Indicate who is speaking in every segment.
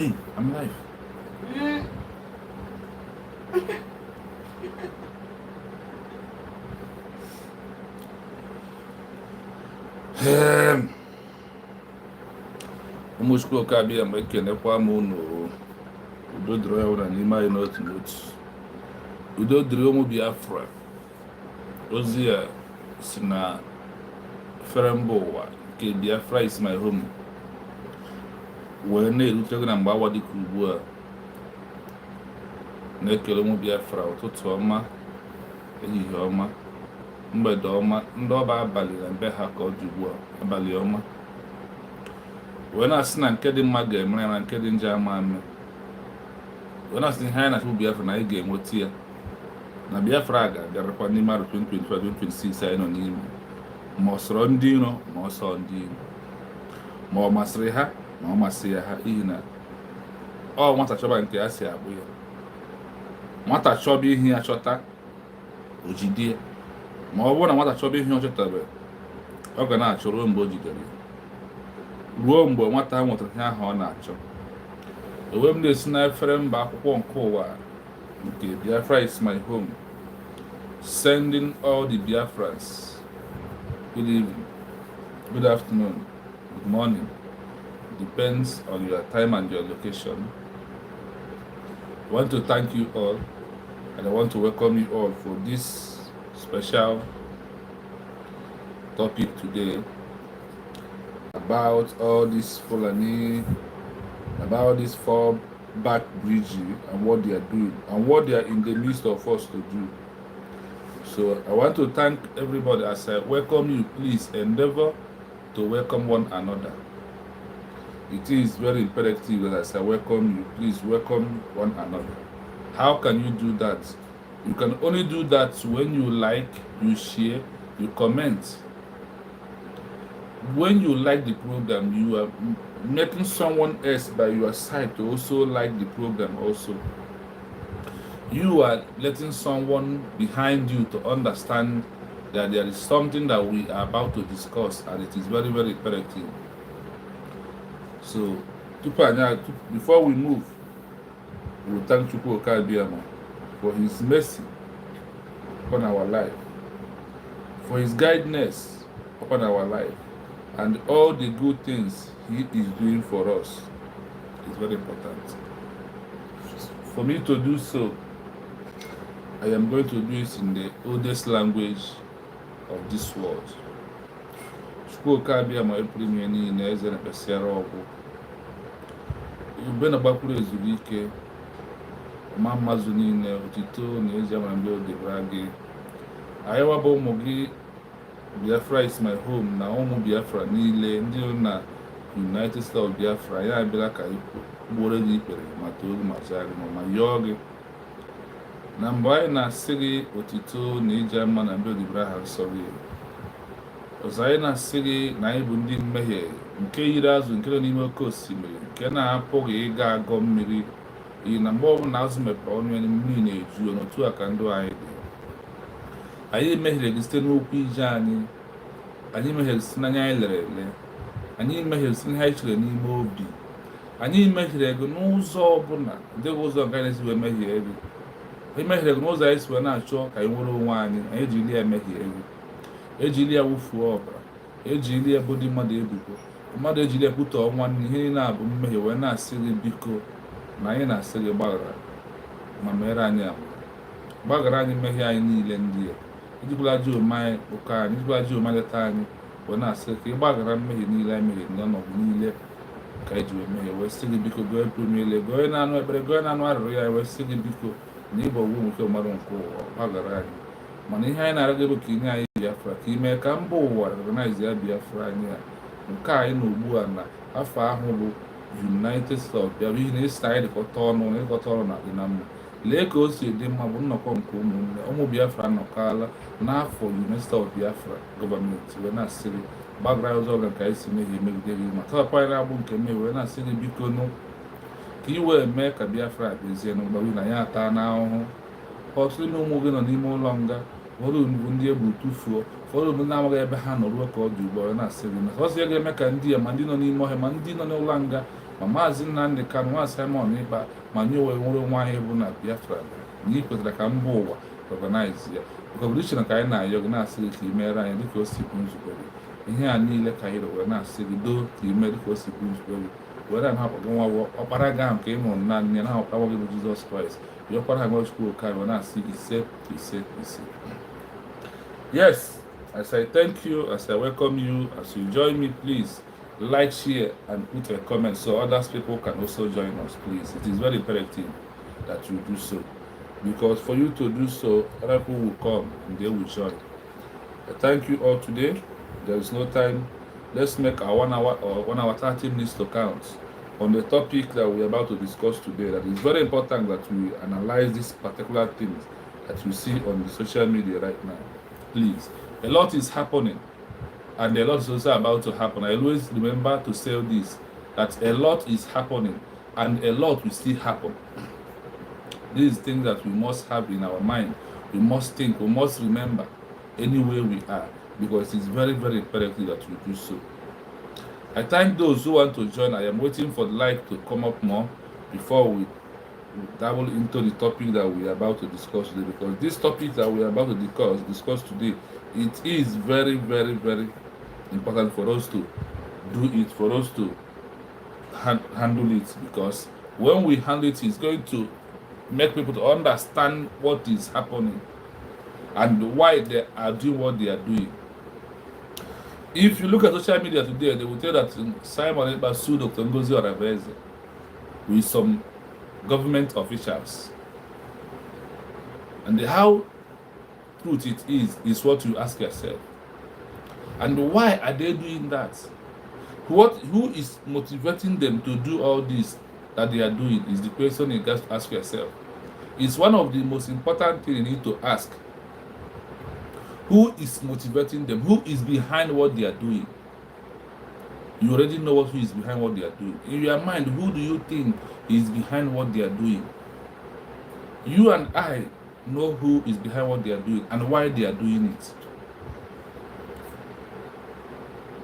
Speaker 1: Hey, I'm live. Ụmụ Chukwu abịa ma ekenekwa m unu. Udo dịrị onye ọbụla n'ime anyị n'otu n'otu. Udo dịrị ụmụ Biafra. Ozi a si na efere mba ụwa nke Biafra is my home wee na-erute gị na mgbe awa dịka ugbu a. Na-ekele ụmụ Biafra ụtụtụ ọma, ehihie ọma, mgbede ọma, ndị ọba abalị na mbe ha ka ọ dị ugbu a, abalị ọma. Wee na-asị na nke dị mma ga-emere na nke dị njọ ama ame. Wee na-asị ihe anyị na-achọ Biafra na anyị ga-enweta ya na Biafra ga-abịarakwa n'ime arọ 2025-2026 anyị nọ n'ime, ma ọ sọrọ ndị iro ma ọ sọọ ndị iro, ma ọ masịrị ha ma ọ masị ya ha, ihi na ọ nwata chọba nke ya si abụ ya. Nwata chọba ihe ya chọta o jide ya, ma ọ bụrụ na nwata chọba ihe ọ chọtabe ọ ga na-achọ ruo mgbe o jidere ya, ruo mgbe nwata ahụ nwetara ihe ahụ ọ na-achọ. Ewe m na-esi na efere mba akwụkwọ nke ụwa nke Biafra is my home, sending all the Biafrans good evening, good afternoon, good morning, depends on your time and your location. I want to thank you all and I want to welcome you all for this special topic today about all this Fulani, about this FALLBACK bridge and what they are doing and what they are in the midst of us to do. So I want to thank everybody as I welcome you. Please endeavor to welcome one another. It is very imperative that as I welcome you, please welcome one another. How can you do that? You can only do that when you like, you share, you comment. When you like the program, you are making someone else by your side to also like the program also. You are letting someone behind you to understand that there is something that we are about to discuss and it is very, very imperative. So, before we move, we will thank Chukwu Okabiyama for his mercy upon our life, for his guidance upon our life, and all the good things he is doing for us. It's very important. For me to do so, I am going to do it in the oldest language of this world. Chukwu Okabiyama eprimi niile eze na kpesịara ọgwụ. Ube na gbakwuru ezuru ike, ma mmazụ niile, otito na ezi amara ndị odebara gị. Anyị wabụ ụmụ gị Biafra is my home na ụmụ Biafra niile ndị nọ na United States of Biafra. Ya abịala ka ugboro gị ikpere ma too gị ma chaa gị ma yọọ gị. Na mgbe anyị na-asị gị otito na iji ama na ndị odebara ha nsọ gị, ọzọ anyị na-asị gị na anyị bụ ndị mmehie nke yiri azụ nke nọ n'ime oke osimiri nke na-apụghị ịga agọ mmiri, iyi na mgbe ọbụla azụ mepere ọnụ ya mmiri na-eju n'otu a ka ndụ anyị dị. Anyị mehiere gị site n'okwu ije anyị, anyị mehiere site n'anya anyị lere ele, anyị mehiere site n'ihe anyị chere n'ime obi, anyị mehiere gị n'ụzọ ọbụla dịghị ụzọ nke anyị na-esi wee mehie gị. Anyị mehiere gị n'ụzọ anyị si wee na-achọ ka anyị nwere onwe anyị, anyị ejiri ya mehie gị, ejiri ya wụfuo ọbara, ejiri ya bụdị mmadụ ebubo, mmadụ ejiri ya kwutọọ nwanne, ihe niile na-abụ mmehie wee na-asị gị biko na anyị na-asị gị gbaghara ma mere anyị amara, gbaghara anyị mmehie anyị niile ndị a. Ejikwala ji ome anyị ụka anyị, ejikwala ji ome leta anyị wee na-asị ka ị gbaghara mmehie niile anyị mehiere n'ọnọdụ niile ka anyị ji wee mehie, wee sị gị biko gụọ epremiele, gụọ na-anụ ekpere, gụọ na-anụ arịrịọ ya, wee sị gị biko na ịbụ ọgwụ nwoke mmadụ nke ụwa gbaghara anyị. Mana ihe anyị na-arịọ gị bụ ka inye anyị Biafra, ka ime ka mba ụwa recognize ya Biafra anyị a nke anyị na ugbu a na afọ ahụ bụ United States of Biafra. Ihe na-esi anyị dịkọta ọnụ na ịkọta ọnụ na dị na mma. Lee ka o si dị mma bụ nnọkọ nke ụmụnne ụmụ Biafra nọkọala n'afọ United States of Biafra gọọmenti wee na-asị gị gbaghara ụzọ ọbụla ka anyị si mehie megide gị, ma tọhapụ anyị na-agbụ nke mmehie wee na-asị gị biko nụ ka i wee mee ka Biafra dịzie n'ụgbọgị na ya ata n'ahụhụ. Ọtụtụ n'ime ụmụ gị nọ n'ime ụlọ nga, ụfọdụ bụ ndị egbu tụfuo, ụfọdụ bụ ndị na-amaghị ebe ha nọ ruo ka ọ dị ugbo. Na-asị gị na ọsọ ga-eme ka ndị a ma ndị nọ n'ime ọhịa ma ndị nọ n'ụlọ nga Maazị Nnamdi Kanu, nwa Simon Ekpa, ma nye nwere nwaanyị bụ na Biafra na ị kwesịrị ka mba ụwa organize ya. Because ka anyị na-ayọ gị na-asị gị ka ị mere anyị dịka o si bụ nzube gị. Ihe a niile ka anyị were na-asị gị doo ka ị mee dịka o si bụ nzube gị. Were na-ahapụ gị nwa ọkpara gị ahụ ka ị mụrụ naanị ya na-ahapụ gị bụ Jizọs Kraịst. Yọkwara ha nwa Chukwu oke anyị na-asị ise ise ise. Yes, as I thank you, as I welcome you, as you join me, please like, share, and put a comment so other people can also join us, please. It is very imperative that you do so, because for you to do so, other people will come and they will join. I thank you all today. There is no time. Let's make our 1 hour or 1 hour 30 minutes to count on the topic that we are about to discuss today. That is very important that we analyze these particular things that you see on the social media right now. Please, a lot is happening. And a lot is also about to happen. I always remember to say this, that a lot is happening and a lot will still happen. These things that we must have in our mind. We must think, we must remember anywhere we are, because it's very, very imperative that we do so. I thank those who want to join. I am waiting for the light to come up more before we dabble into the topic that we are about to discuss today, because this topic that we are about to discuss today, it is very, very, very important for us to do it, for us to handle it, because when we handle it, it's going to make people to understand what is happening and why they are doing what they are doing. If you look at social media today, they will tell that Simon Ekpa sued Dr. Ngozi Oraveze with some government officials, and how truth it is what you ask yourself. And why are they doing that? Who is motivating them to do all this that they are doing is the question you got to ask yourself. It's one of the most important things you need to ask. Who is motivating them? Who is behind what they are doing? You already know who is behind what they are doing. In your mind, who do you think is behind what they are doing? You and I know who is behind what they are doing and why they are doing it.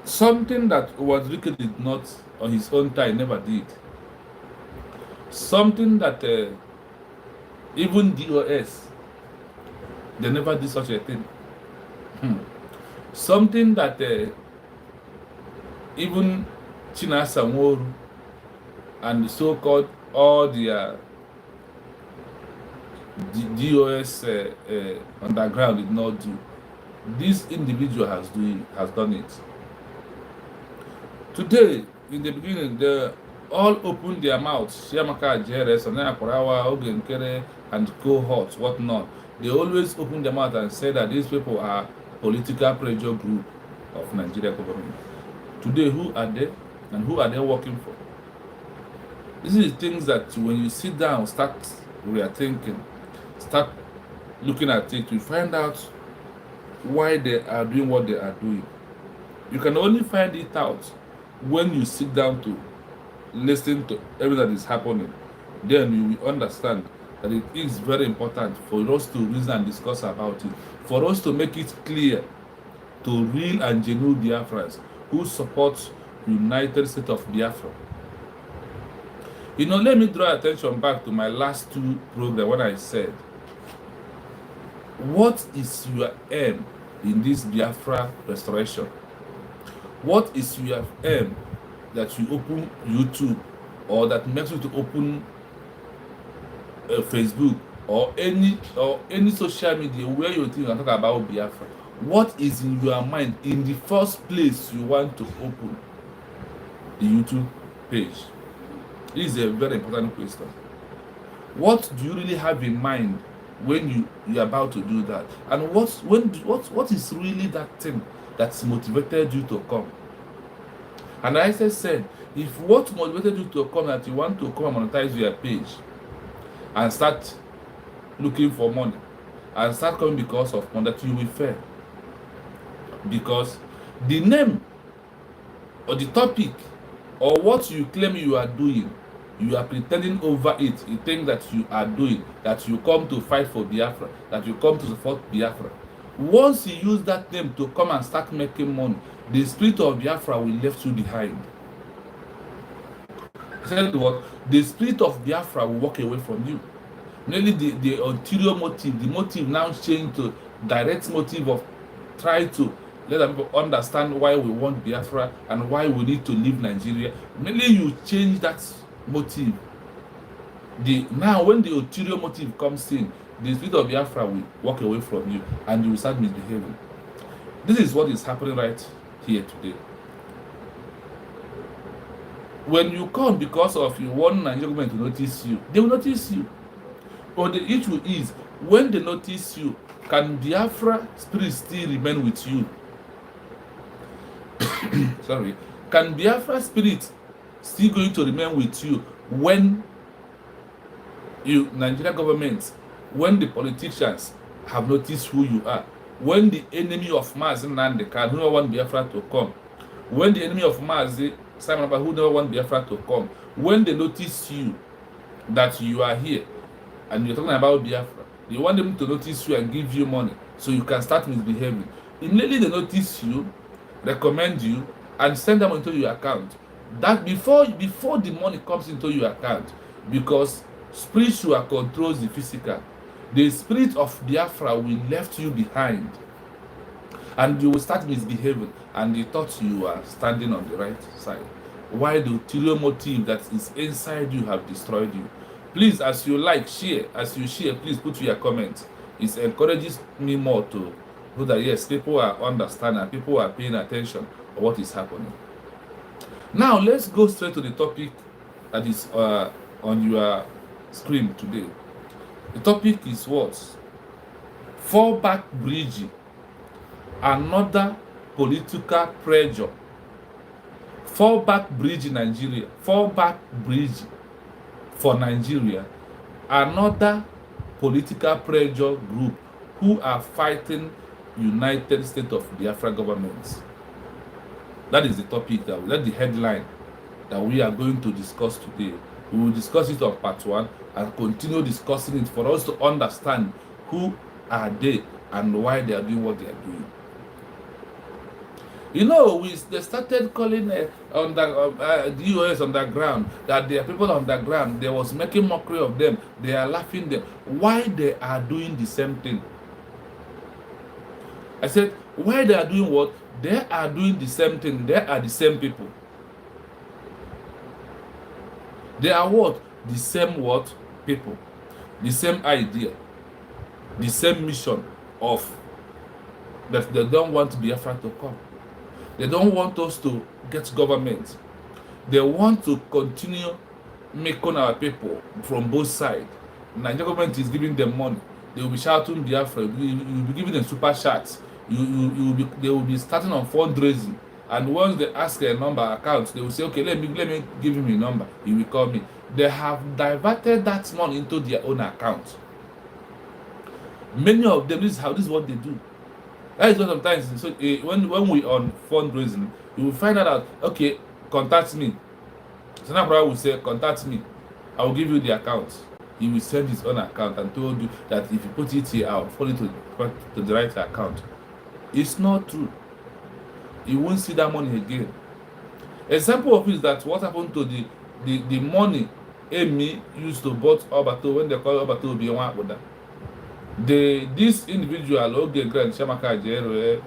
Speaker 1: Something that Wazirike did not on his own time never did. Something that even DOS, they never did such a thing. Something that even Chinasa Nworu and so-called all the DOS underground did not do. This individual has done it. Today, in the beginning, they all opened their mouths. Shiamaka, JRS, Anayakorawa, Ogenkere, and cohorts, whatnot. They always open their mouth and say that these people are political pressure group of Nigeria government. Today, who are they and who are they working for? These are the things that when you sit down, start rethinking, start looking at it, you find out why they are doing what they are doing. You can only find it out when you sit down to listen to everything that is happening. Then you will understand that it is very important for us to reason and discuss about it, for us to make it clear to real and genuine Biafrans who support United States of Biafra. You know, let me draw attention back to my last two programs when I said, what is your aim in this Biafra restoration? What is your aim that you open YouTube, or that makes you to open Facebook or any social media where you think and talk about Biafra? What is in your mind in the first place you want to open the YouTube page? This is a very important question. What do you really have in mind when you're about to do that? And what is really that thing that's motivated you to come? And I said, if what motivated you to come, that you want to come and monetize your page and start looking for money and start coming because of money, that you will fail. Because the name or the topic or what you claim you are doing, you are pretending over it. You think that you are doing, that you come to fight for Biafra, that you come to support Biafra. Once you use that name to come and start making money, the spirit of Biafra will left you behind. I said what? The spirit of Biafra will walk away from you. Mainly the ulterior motive, the motive now changed to direct motive of try to let the people understand why we want Biafra and why we need to leave Nigeria. Mainly you change that motive. Now when the ulterior motive comes in, the spirit of Biafra will walk away from you and you will start misbehaving. This is what is happening right here today. When you come because of you want Nigerian government to notice you, they will notice you. But the issue is, when they notice you, can Biafra spirit still remain with you? Sorry. Can Biafra spirit still going to remain with you when you, Nigerian government, when the politicians have noticed who you are, when the enemy of Mazi Nnamdi Kanu, who never want Biafra to come, when the enemy of Mazi Simon Ekpa, who never want Biafra to come, when they notice you that you are here and you're talking about Biafra, you want them to notice you and give you money so you can start misbehaving. Immediately they notice you, recommend you, and send them into your account. That before the money comes into your account, because spiritual controls the physical, the spirit of Biafra will left you behind, and you will start misbehaving, and they thought you are standing on the right side. Why the ulterior motive that is inside you have destroyed you? Please, as you like, share. As you share, please put your comments. It encourages me more to know that yes, people are understanding, people are paying attention to what is happening. Now let's go straight to the topic that is on your screen today. The topic is what? Fallback bridge. Another political pressure. Fallback bridge in Nigeria. Fallback bridge for Nigeria. Another political pressure group who are fighting United States of Biafra governments. That is the topic, that's the headline that we are going to discuss today. We will discuss it on part 1 and continue discussing it for us to understand who are they and why they are doing what they are doing. You know, they started calling the US underground, that there are people underground. They was making mockery of them. They are laughing them. Why they are doing the same thing? I said, why they are doing what? They are doing the same thing. They are the same people. They are what? The same what? People. The same idea. The same mission of that they don't want Biafra to come. They don't want us to get government. They want to continue making our people from both sides. Nigerian government is giving them money. They will be shouting Biafra. You will be giving them super chats. They will be starting on fundraising. And once they ask a number account, they will say, okay, let me give him a number. He will call me. They have diverted that money into their own account. Many of them, this is what they do. That is what sometimes, so when we on fundraising, you will find out that, okay, contact me. So now brother will say, contact me. I will give you the account. He will send his own account and told you that if you put it here, I will fall into to the right account. It's not true. You won't see that money again. Example of it is that what happened to the money Amy used to bought Obato when they call Obato Bianwa. This individual, Oge Grand Shamaka Jero,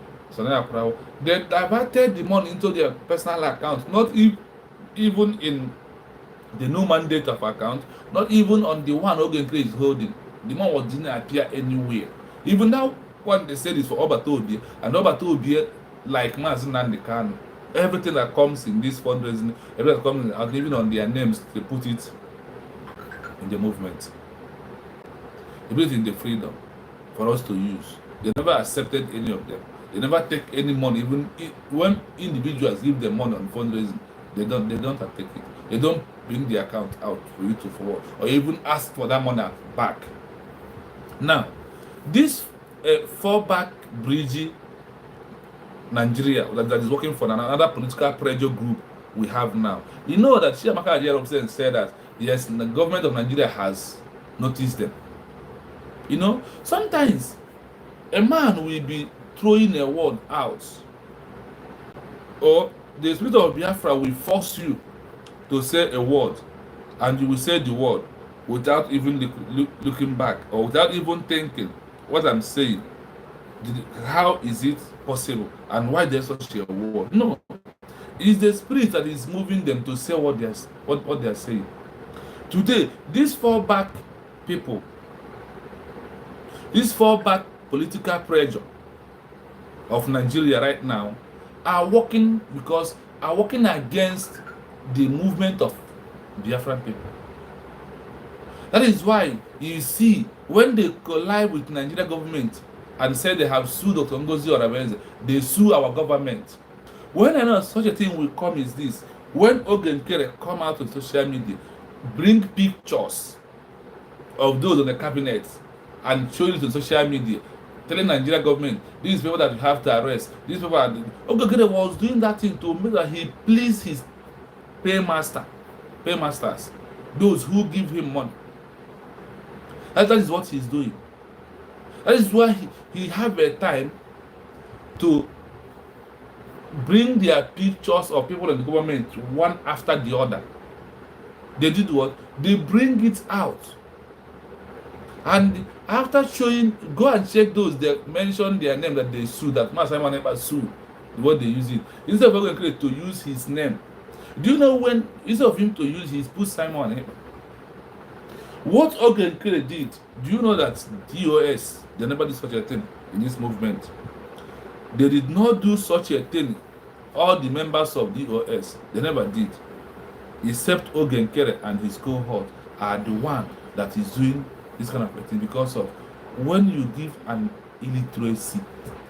Speaker 1: they diverted the money into their personal account, not even in the new mandate of account, not even on the one Oge Grand is holding. The money didn't appear anywhere. Even now, what they said is for Obato, and Obato, like Mazi Nnamdi Kanu, everything that comes in this fundraising, everything that comes in, and even on their names, they put it in the movement. They put it in the freedom for us to use. They never accepted any of them. They never take any money. Even when individuals give them money on fundraising, they don't take it. They don't bring the account out for you to forward or even ask for that money back. Now, this fallback bridge Nigeria that is working for another political pressure group we have now. You know that Chiamaka Ajero said that yes, the government of Nigeria has noticed them. You know, sometimes a man will be throwing a word out, or the spirit of Biafra will force you to say a word, and you will say the word without even looking back or without even thinking what I'm saying. How is it possible and why there's such a word? No, it's the spirit that is moving them to say what they're saying. Today, these fallback people, this fallback political pressure of Nigeria right now are working against the movement of Biafran people. That is why you see when they collide with Nigeria government and say they have sued Dr. Ngozi Oraveze, they sue our government. When I know such a thing will come is this: when Ogen Kere come out on social media, bring pictures of those on the cabinet and show it on social media, telling Nigeria government, these people that you have to arrest, these people are... Ogen Kere was doing that thing to make that he please his paymasters, those who give him money. That is what he's doing. That is why he have a time to bring their pictures of people in the government one after the other. They did what? They bring it out. And after showing, go and check those, they mention their name that they sued, that Simon never sued, what they use it. Instead of going to use his name. Do you know when, instead of him to use his, put Simon name? What Ogen Kere did, do you know that DOS, they never did such a thing in this movement? They did not do such a thing. All the members of DOS, they never did. Except Ogen Kere and his cohort are the one that is doing this kind of a thing, because of when you give an illiteracy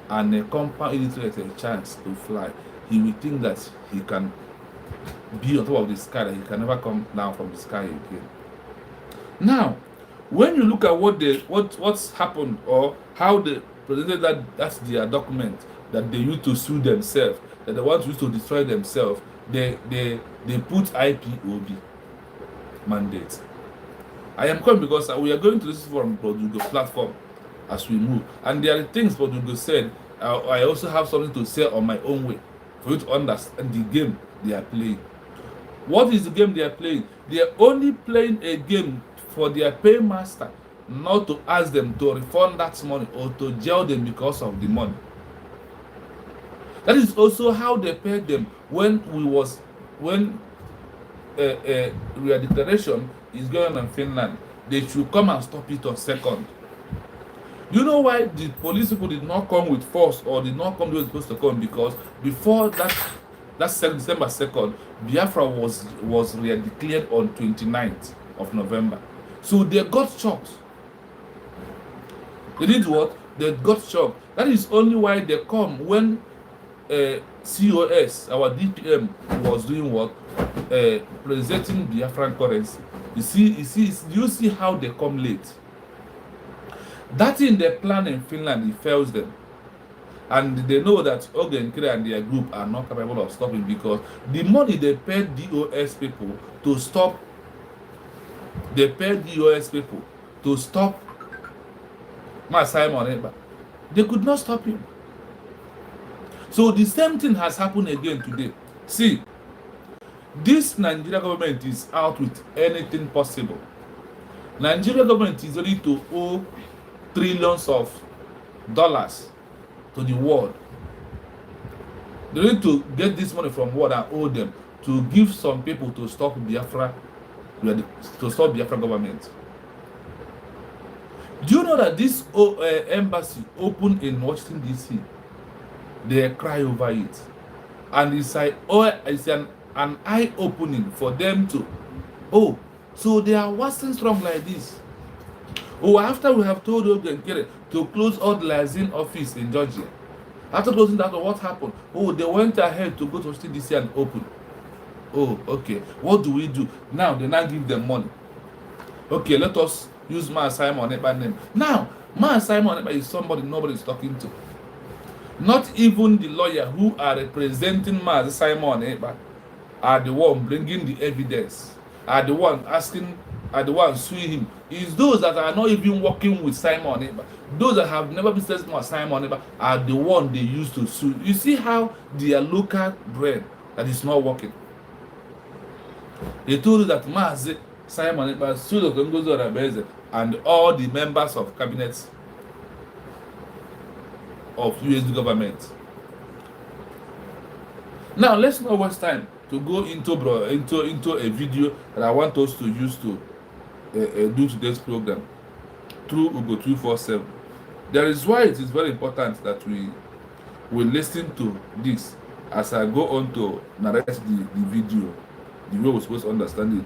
Speaker 1: and a compound illiterate a chance to fly, he will think that he can be on top of the sky, that he can never come down from the sky again. Now, when you look at what's happened or how they presented that's their document that they used to sue themselves, that they want to use to destroy themselves, they put IPOB mandate. I am coming because we are going to listen from Produgo platform as we move, and there are things Produgo said. I also have something to say on my own way for you to understand the game they are playing. What is the game they are playing? They are only playing a game for their paymaster not to ask them to refund that money or to jail them because of the money. That is also how they paid them when real declaration is going on in Finland. They should come and stop it on second. Do you know why the police people did not come with force or did not come the way they were supposed to come? Because before that December 2nd, Biafra was declared on 29th of November. So they got shocked. They did what? They got shocked. That is only why they come when COS, our DPM, was doing what? Presenting Biafran currency. You see how they come late. That in the plan in Finland, it fails them. And they know that Ogen Kere and their group are not capable of stopping, because the money they paid DOS people to stop, Simon Ekpa. They could not stop him. So the same thing has happened again today. See, this Nigeria government is out with anything possible. Nigeria government is ready to owe trillions of dollars to the world. They need to get this money from world and owe them to give some people to stop Biafra, government. Do you know that this embassy opened in Washington DC? They cry over it, and it's an eye opening for them to, so they are wasting strong like this. After we have told Ogen Kere to close all the liaison office in Georgia, after closing that, what happened? They went ahead to go to Washington DC and open. Okay. What do we do now? They now give them money. Okay, let us use Simon Ekpa name. Now, Simon Ekpa is somebody nobody is talking to. Not even the lawyer who are representing Simon Ekpa are the one bringing the evidence, are the one suing him. It's those that are not even working with Simon Ekpa. Those that have never been tested with Simon Ekpa are the one they used to sue. You see how their local brain that is not working. They told you that Simon Ekpa sued Dr. Ngozi Orebeze and all the members of cabinet of USD government. Now let's not waste time to go into a video that I want us to use to do today's program through Ugo 247. There is why it is very important that we listen to this as I go on to narrate the video, the way we're supposed to understand it.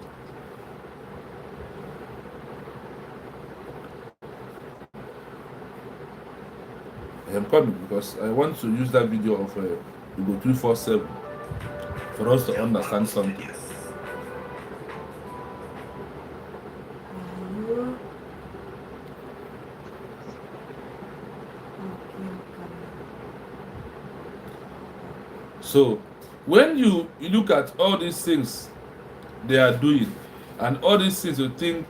Speaker 1: I am coming because I want to use that video of Ugo 247 for us to understand something. So when you look at all these things they are doing, and all these things you think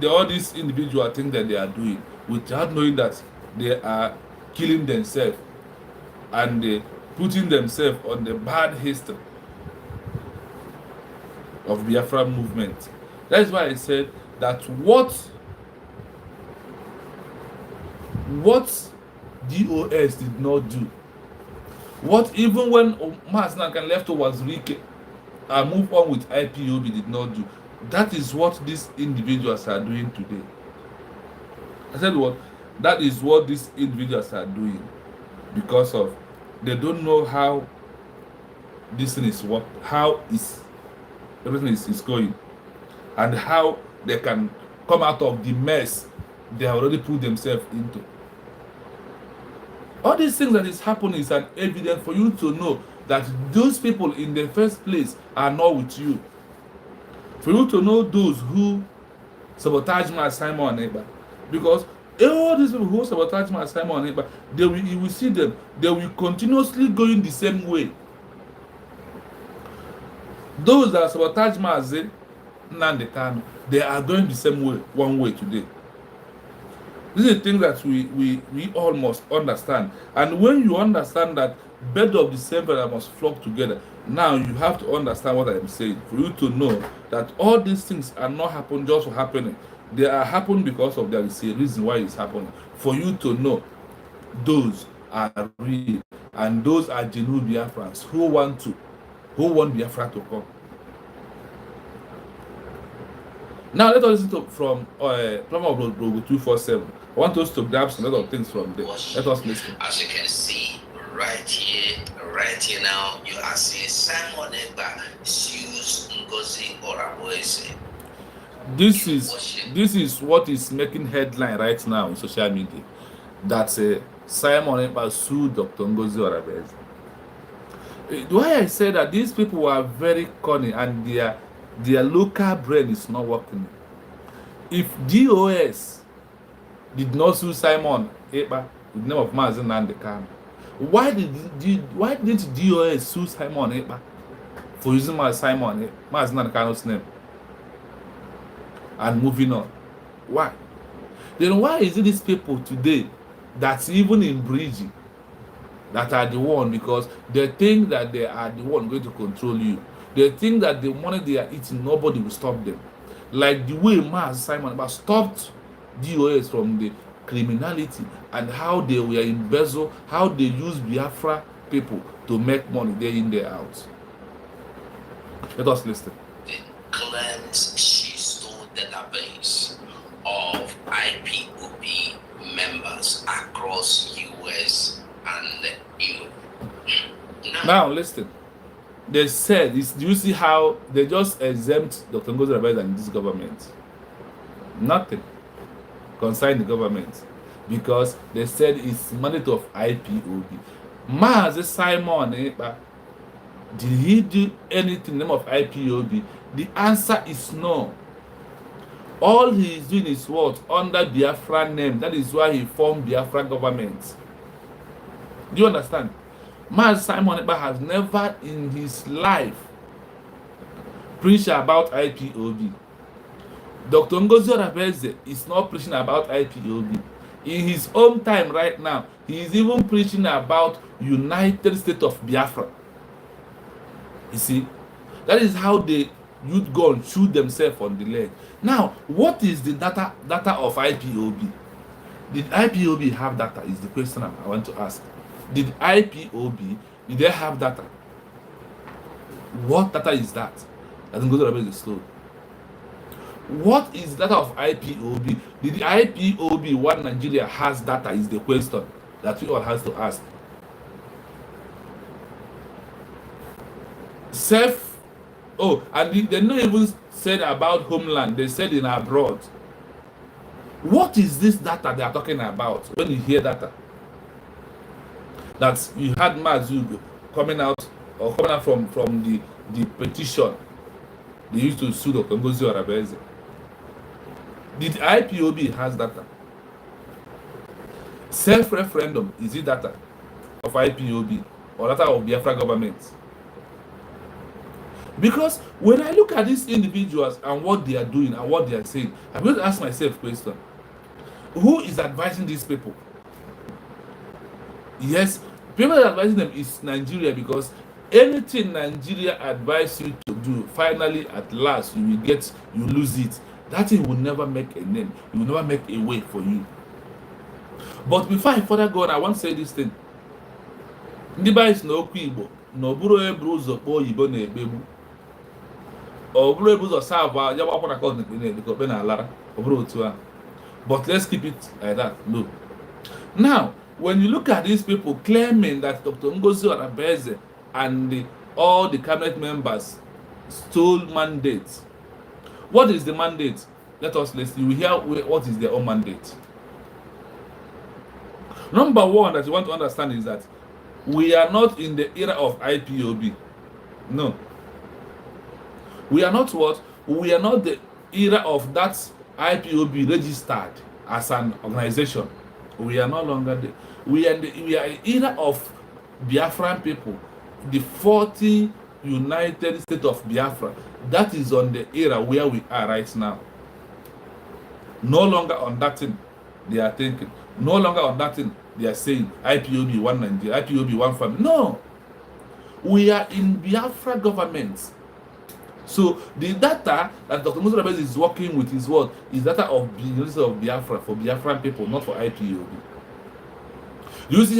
Speaker 1: all these individuals think that they are doing, without knowing that they are killing themselves and putting themselves on the bad history of Biafra movement. That is why I said that what DOS did not do, what even when Maaz Nankan left was Rike and moved on with IPOB did not do, that is what these individuals are doing today. I said what? That is what these individuals are doing, because of they don't know how this thing is everything is going, and how they can come out of the mess they have already put themselves into. All these things that is happening is an evidence for you to know that those people in the first place are not with you. For you to know those who sabotage my Simon Ekpa, because all these people who sabotage my Simon Ekpa, you will see them, they will continuously going the same way. Those that sabotage Mazi Nnamdi Kanu, they are going the same way, one way today. This is a thing that we all must understand. And when you understand that birds of the same feather must flock together, now you have to understand what I am saying. For you to know that all these things are not happening just for happening. They are happening because of there is a reason why it's happening. For you to know those are real and those are genuine Biafrans who want Biafra to come. Now let us listen to from Plumber of Blogo 247. I want us to grab some other things from there. Let us listen.
Speaker 2: As you can see right here now, you are seeing Simon Ekpa sues Ngozi Orebeze.
Speaker 1: This is what is making headline right now in social media. That Simon Ekpa sued Dr. Ngozi Orebeze. Why I say that these people are very cunning and their local brain is not working. If DOS did not sue Simon Ekpa with the name of Maaz Nnamdi Kanu, why didn't DOS sue Simon Ekpa for using Maaz Nnamdi Kanu's name and moving on? Why? Then why is it these people today that's even in bridging that are the one, because they think that they are the one going to control you? They think that the money they are eating, nobody will stop them. Like the way Simon Ekpa stopped DOS from the criminality and how they were embezzled, how they use Biafra people to make money day in, day out. Let us listen.
Speaker 2: Claims she stole database of IPOB members across US and Europe.
Speaker 1: Now listen. They said, do you see how they just exempt Dr. Ngozi Orebeze and this government? Nothing concerning the government, because they said it's mandate of IPOB. Maaz Simon Ekpa, did he do anything in the name of IPOB? The answer is no. All he is doing is what? Under Biafra name. That is why he formed Biafra government. Do you understand? Maaz Simon Ekpa has never in his life preached about IPOB. Dr. Ngozi Orebeze is not preaching about IPOB. In his own time right now, he is even preaching about United States of Biafra. You see, that is how they you'd go and shoot themselves on the leg. Now, what is the data of IPOB? Did IPOB have data? Is the question I want to ask. Did IPOB, did they have data? What data is that? I don't go to the slow. What is data of IPOB? Did the IPOB what Nigeria has data is the question that we all has to ask. And they not even said about homeland, they said in abroad. What is this data they are talking about when you hear data? That you had Mazu coming out from the petition they used to sue the Kongozi or Abeze. Did IPOB has data? Self-referendum, is it data of IPOB or data of Biafra government? Because when I look at these individuals and what they are doing and what they are saying, I'm going to ask myself a question. Who is advising these people? Yes, people that are advising them is Nigeria, because anything Nigeria advise you to do, finally at last you lose it. That thing will never make a name. It will never make a way for you. But before I further go on, I want to say this thing. Ndiba is no Igbo, no buru ebruzo po Igbo na ebebu. Or buru ebruzo sava, ya wa na call the be na lara, oburu otu a. But let's keep it like that. No. Now, when you look at these people claiming that Dr. Ngozi Orabeze and all the cabinet members stole mandates, what is the mandate? Let us listen. You hear what is their own mandate. Number one that you want to understand is that we are not in the era of IPOB. No. We are not what? We are not the era of that IPOB registered as an organization. We are no longer there. We are in the era of Biafran people, the 40 United States of Biafra. That is on the era where we are right now. No longer on that thing they are thinking. No longer on that thing they are saying IPOB one Nigeria, IPOB one family. No. We are in Biafra government. So the data that Dr. Ngozi Orebeze is working with is what? Is data of the University of Biafra for Biafran people, not for IPOB. You see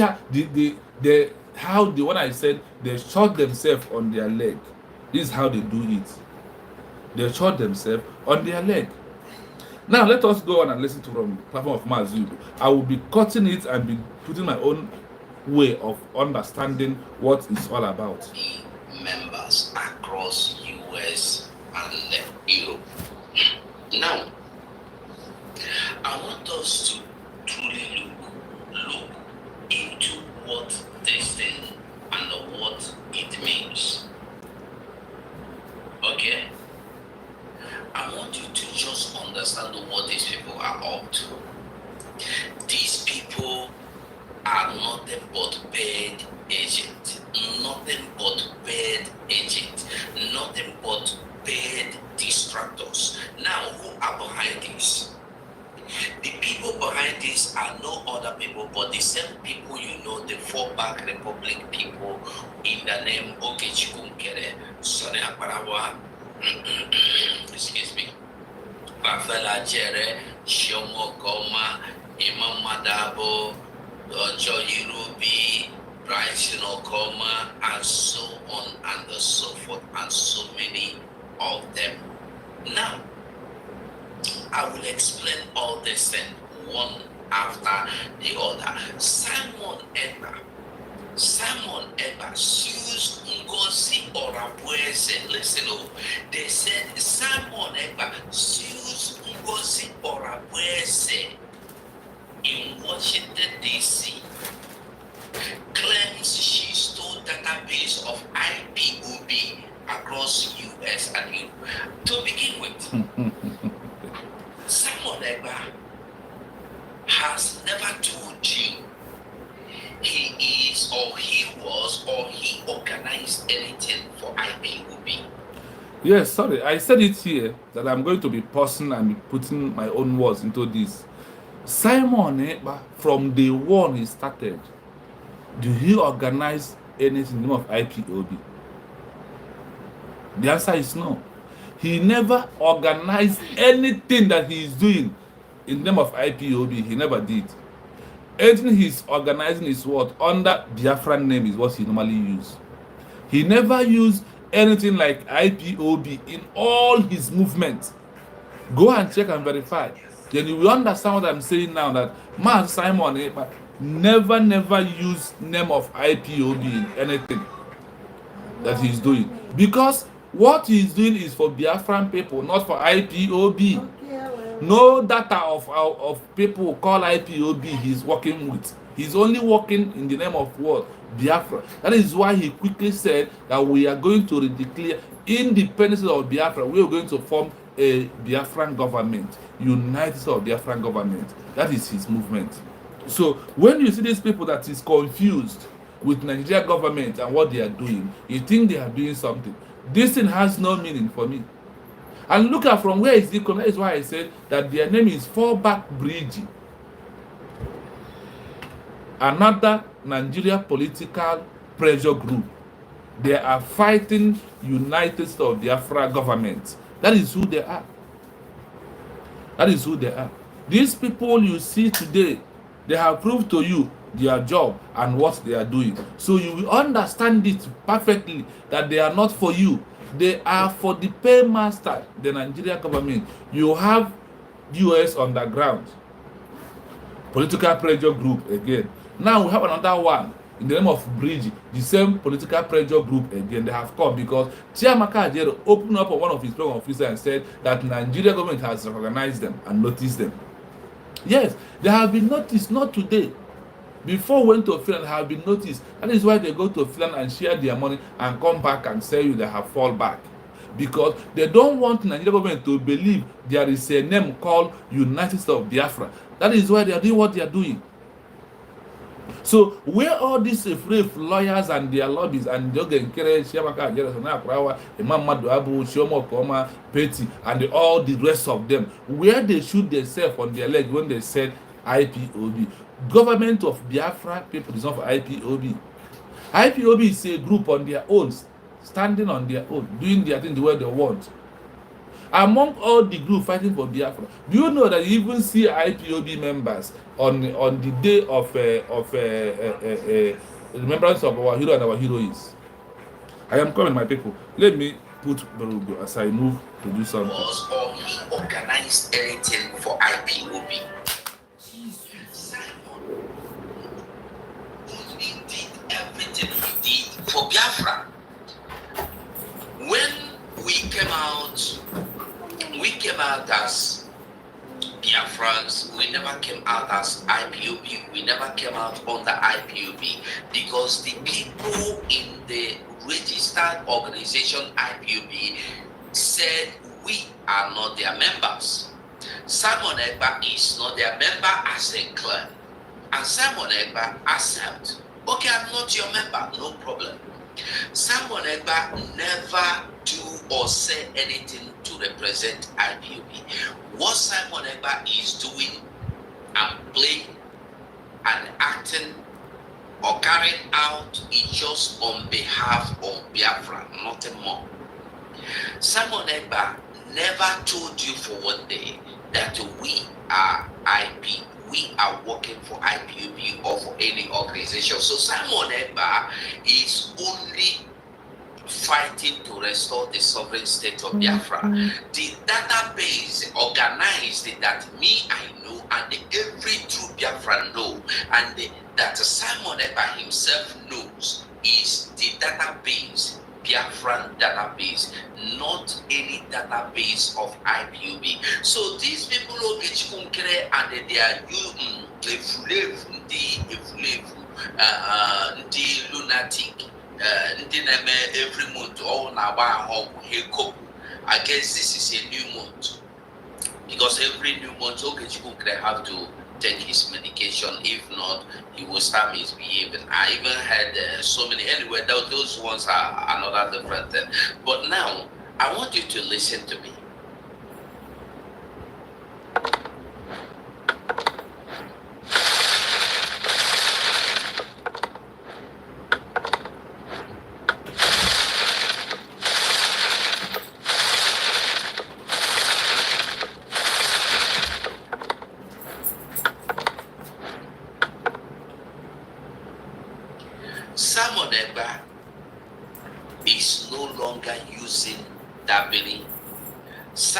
Speaker 1: how the one I said they shot themselves on their leg. This is how they do it. They shot themselves on their leg. Now let us go on and listen to from the platform of Mazu. I will be cutting it and be putting my own way of understanding what it's all about.
Speaker 2: Members across US and Europe. Now, I want us to truly look into what this thing and what it means. Okay? I want you to just understand what these people are up to. These people are nothing but paid agents. Nothing but paid agents. Nothing but paid distractors. Now, who are behind this? The people behind this are no other people but the same people you know, the FALLBACK Republic people in the name Okechikunkere, Sonny Akbarawa, excuse me, Bafela Jere, Shomo Goma, Imam Madabo, Joyi Ruby, Bryce Okoma, and so on and so forth, and so many of them. Now, I will explain all this thing one after the other. Simon Eber sues Ngozi Orebeze. Listen, they said Simon Eber sues Ngozi Orebeze in Washington, D.C. Claims she stole database of IPOB across US and Europe. To begin with, Simon Eber has never told you he is or he was or he organized anything for IPOB.
Speaker 1: Yes, sorry, I said it here that I'm going to be pausing and be putting my own words into this. Simon Eber, from day one he started, did he organize anything in the name of IPOB? The answer is no. He never organized anything that he is doing in the name of IPOB. He never did. Anything he's organizing is what under Biafran name is what he normally use. He never used anything like IPOB in all his movements. Go and check and verify. Then you will understand what I'm saying now, that Man Simon Ekpa never used name of IPOB in anything that he's doing. Because what he's doing is for Biafran people, not for IPOB. No data of people called IPOB he's working with. He's only working in the name of what? Biafra. That is why he quickly said that we are going to declare independence of Biafra. We are going to form a Biafran government, United States of Biafran government. That is his movement. So when you see these people that is confused with Nigeria government and what they are doing, you think they are doing something. This thing has no meaning for me. And look at from where is it coming. That is why I said that their name is FALLBACK Bridge. Another Nigeria political pressure group. They are fighting United States of Biafra government. That is who they are. That is who they are. These people you see today, they have proved to you their job and what they are doing. So you will understand it perfectly that they are not for you. They are for the paymaster, the Nigeria government. You have US underground political pressure group again. Now we have another one in the name of Bridge, the same political pressure group again. They have come because Chiamaka Ajero opened up on one of his program officers and said that Nigeria government has recognized them and noticed them. Yes, they have been noticed, not today. Before went to Finland, have been noticed. That is why they go to Finland and share their money and come back and say you they have fall back. Because they don't want Nigeria government to believe there is a name called United States of Biafra. That is why they are doing what they are doing. So where all these brave lawyers and their lobbies and Jogen Kere, Shiamaka, Jerasana, Prawa, Imam Madu Abu, Shomo Koma, Petty, and all the rest of them, where they shoot themselves on their leg when they said IPOB. Government of Biafra people is not for IPOB. IPOB is a group on their own, standing on their own, doing their thing the way they want. Among all the group fighting for Biafra, do you know that you even see IPOB members on the day of remembrance of our hero and our heroines? I am coming, my people. Let me put Barugo as I move to do something.
Speaker 2: Or he organized anything for IPOB. He did everything he did for Biafra. When we came out as Biafrans. We never came out as IPOB. We never came out under IPOB because the people in the registered organization IPOB said we are not their members. Simon Ekpa is not their member as a clan. And Simon Ekpa accept. Okay, I'm not your member, no problem. Simon Ekpa never do or say anything to represent IPOB. What Simon Ekpa is doing and playing and acting or carrying out is just on behalf of Biafra, nothing more. Simon Ekpa never told you for one day that we are IP. We are working for IPOB or for any organization. So Simon Ekpa is only fighting to restore the sovereign state of Biafra. The database organized that me I know and every true Biafra know and that Simon Ekpa himself knows is the database, Biafran database, not any database of IPOB. So these people of Ichikunkere and they are the lunatic. Every month, all now against this is a new month because every new month, Okechukwu have to take his medication. If not, he will start misbehaving. I even had so many. Anyway, those ones are another different thing. But now, I want you to listen to me.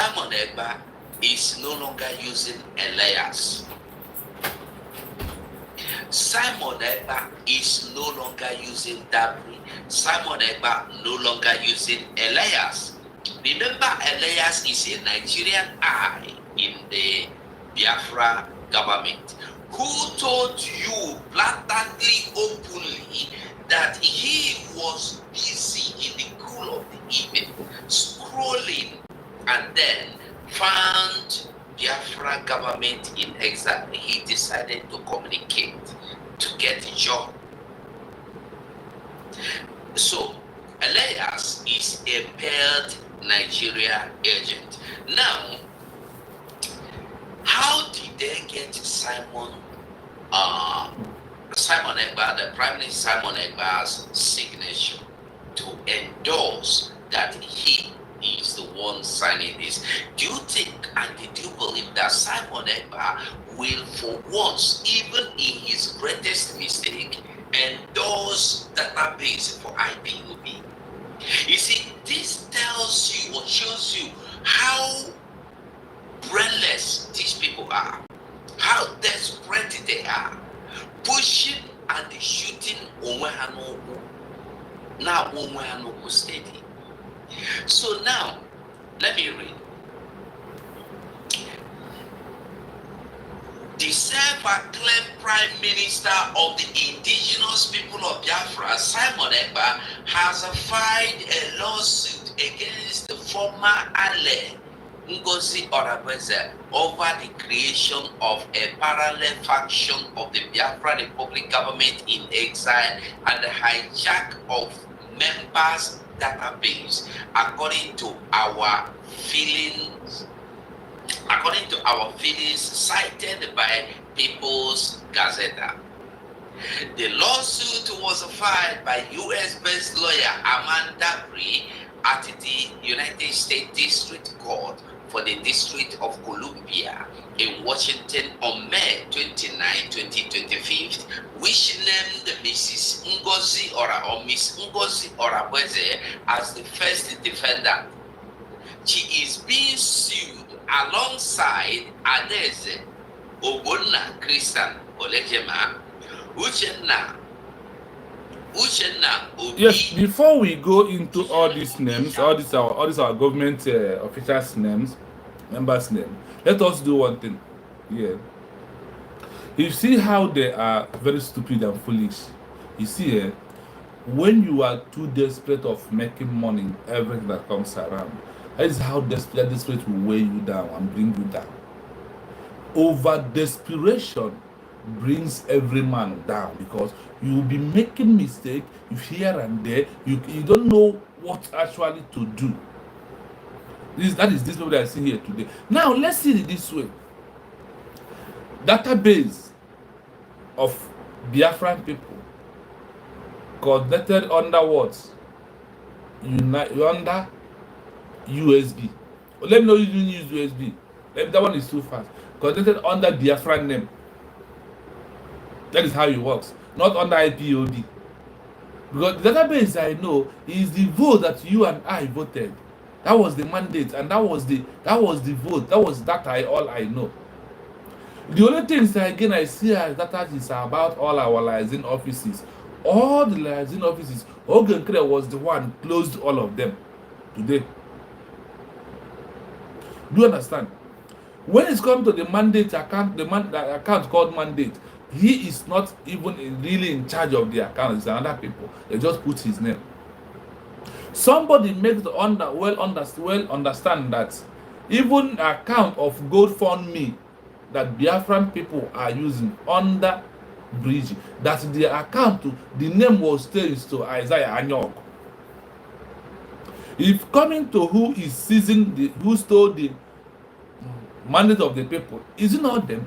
Speaker 2: Simon Ekpa is no longer using Elias. Simon Ekpa is no longer using Dabri. Simon Ekpa no longer using Elias. Remember, Elias is a Nigerian eye in the Biafra government who told you blatantly, openly, that he was busy in the cool of the evening, scrolling, and then found Biafra government in exile. He decided to communicate, to get a job. So, Elias is a paid Nigeria agent. Now, how did they get Simon Ekpa, the Prime Minister Simon Ekpa's signature to endorse that he is the one signing this? Do you think and do you believe that Simon Ekpa will, for once, even in his greatest mistake, endorse database for IPOB? You see, this tells you or shows you how brainless these people are, how desperate they are, pushing and shooting now steady. So now, let me read. The self-acclaimed Prime Minister of the indigenous people of Biafra, Simon Ekpa, has filed a lawsuit against the former ally Ngozi Orebeze over the creation of a parallel faction of the Biafra Republic government in exile and the hijack of members' database, according to our feelings cited by People's Gazeta. The lawsuit was filed by US-based lawyer Amanda Bree at the United States District Court for the District of Columbia in Washington on May 29, 2025, which named Miss Ngozi Orebeze as the first defendant. She is being sued alongside Adeze Ogbonna Christian Olejema, Uchenna Obi.
Speaker 1: Yes, before we go into all these names, all these our government officials' names, members' names, let us do one thing. Yeah. You see how they are very stupid and foolish. You see, when you are too desperate of making money, everything that comes around, that is how desperate will weigh you down and bring you down. Over desperation brings every man down, because you will be making mistakes here and there. You don't know what actually to do. That is this people that I see here today. Now let's see it this way. Database of Biafran people connected under what? Under USB. Let me know you didn't use USB. That one is too fast. Connected under Biafran name. That is how it works, not under IPOB. Because the database I know is the vote that you and I voted. That was the mandate, and that was the vote. That was all I know. The only things again I see as data is about all our liaison offices. All the liaison offices, Ogun Kre was the one closed all of them today. Do you understand? When it's come to the mandate account, the account called mandate, he is not even really in charge of the account. It's another people. They just put his name. Somebody makes the understand that even account of GoFundMe that Biafran people are using under Bridge, that the account, the name was changed to Isaiah Anyok. If coming to who is seizing who stole the mandate of the people, is it not them?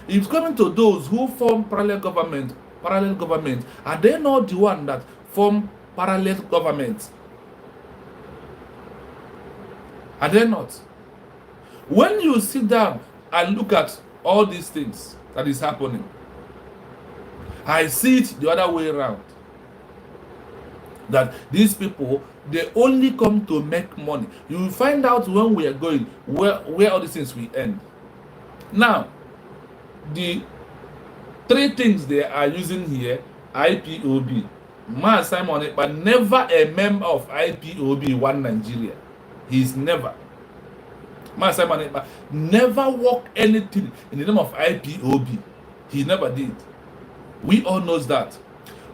Speaker 1: If coming to those who form parallel government, are they not the one that form parallel government? Are they not? When you sit down and look at all these things that is happening, I see it the other way around. That these people They only come to make money. You will find out when we are going, where all these things will end. Now, the three things they are using here: IPOB. Man Simon Ekpa, never a member of IPOB, one Nigeria. He's never. Man Simon Ekpa never worked anything in the name of IPOB. He never did. We all knows that.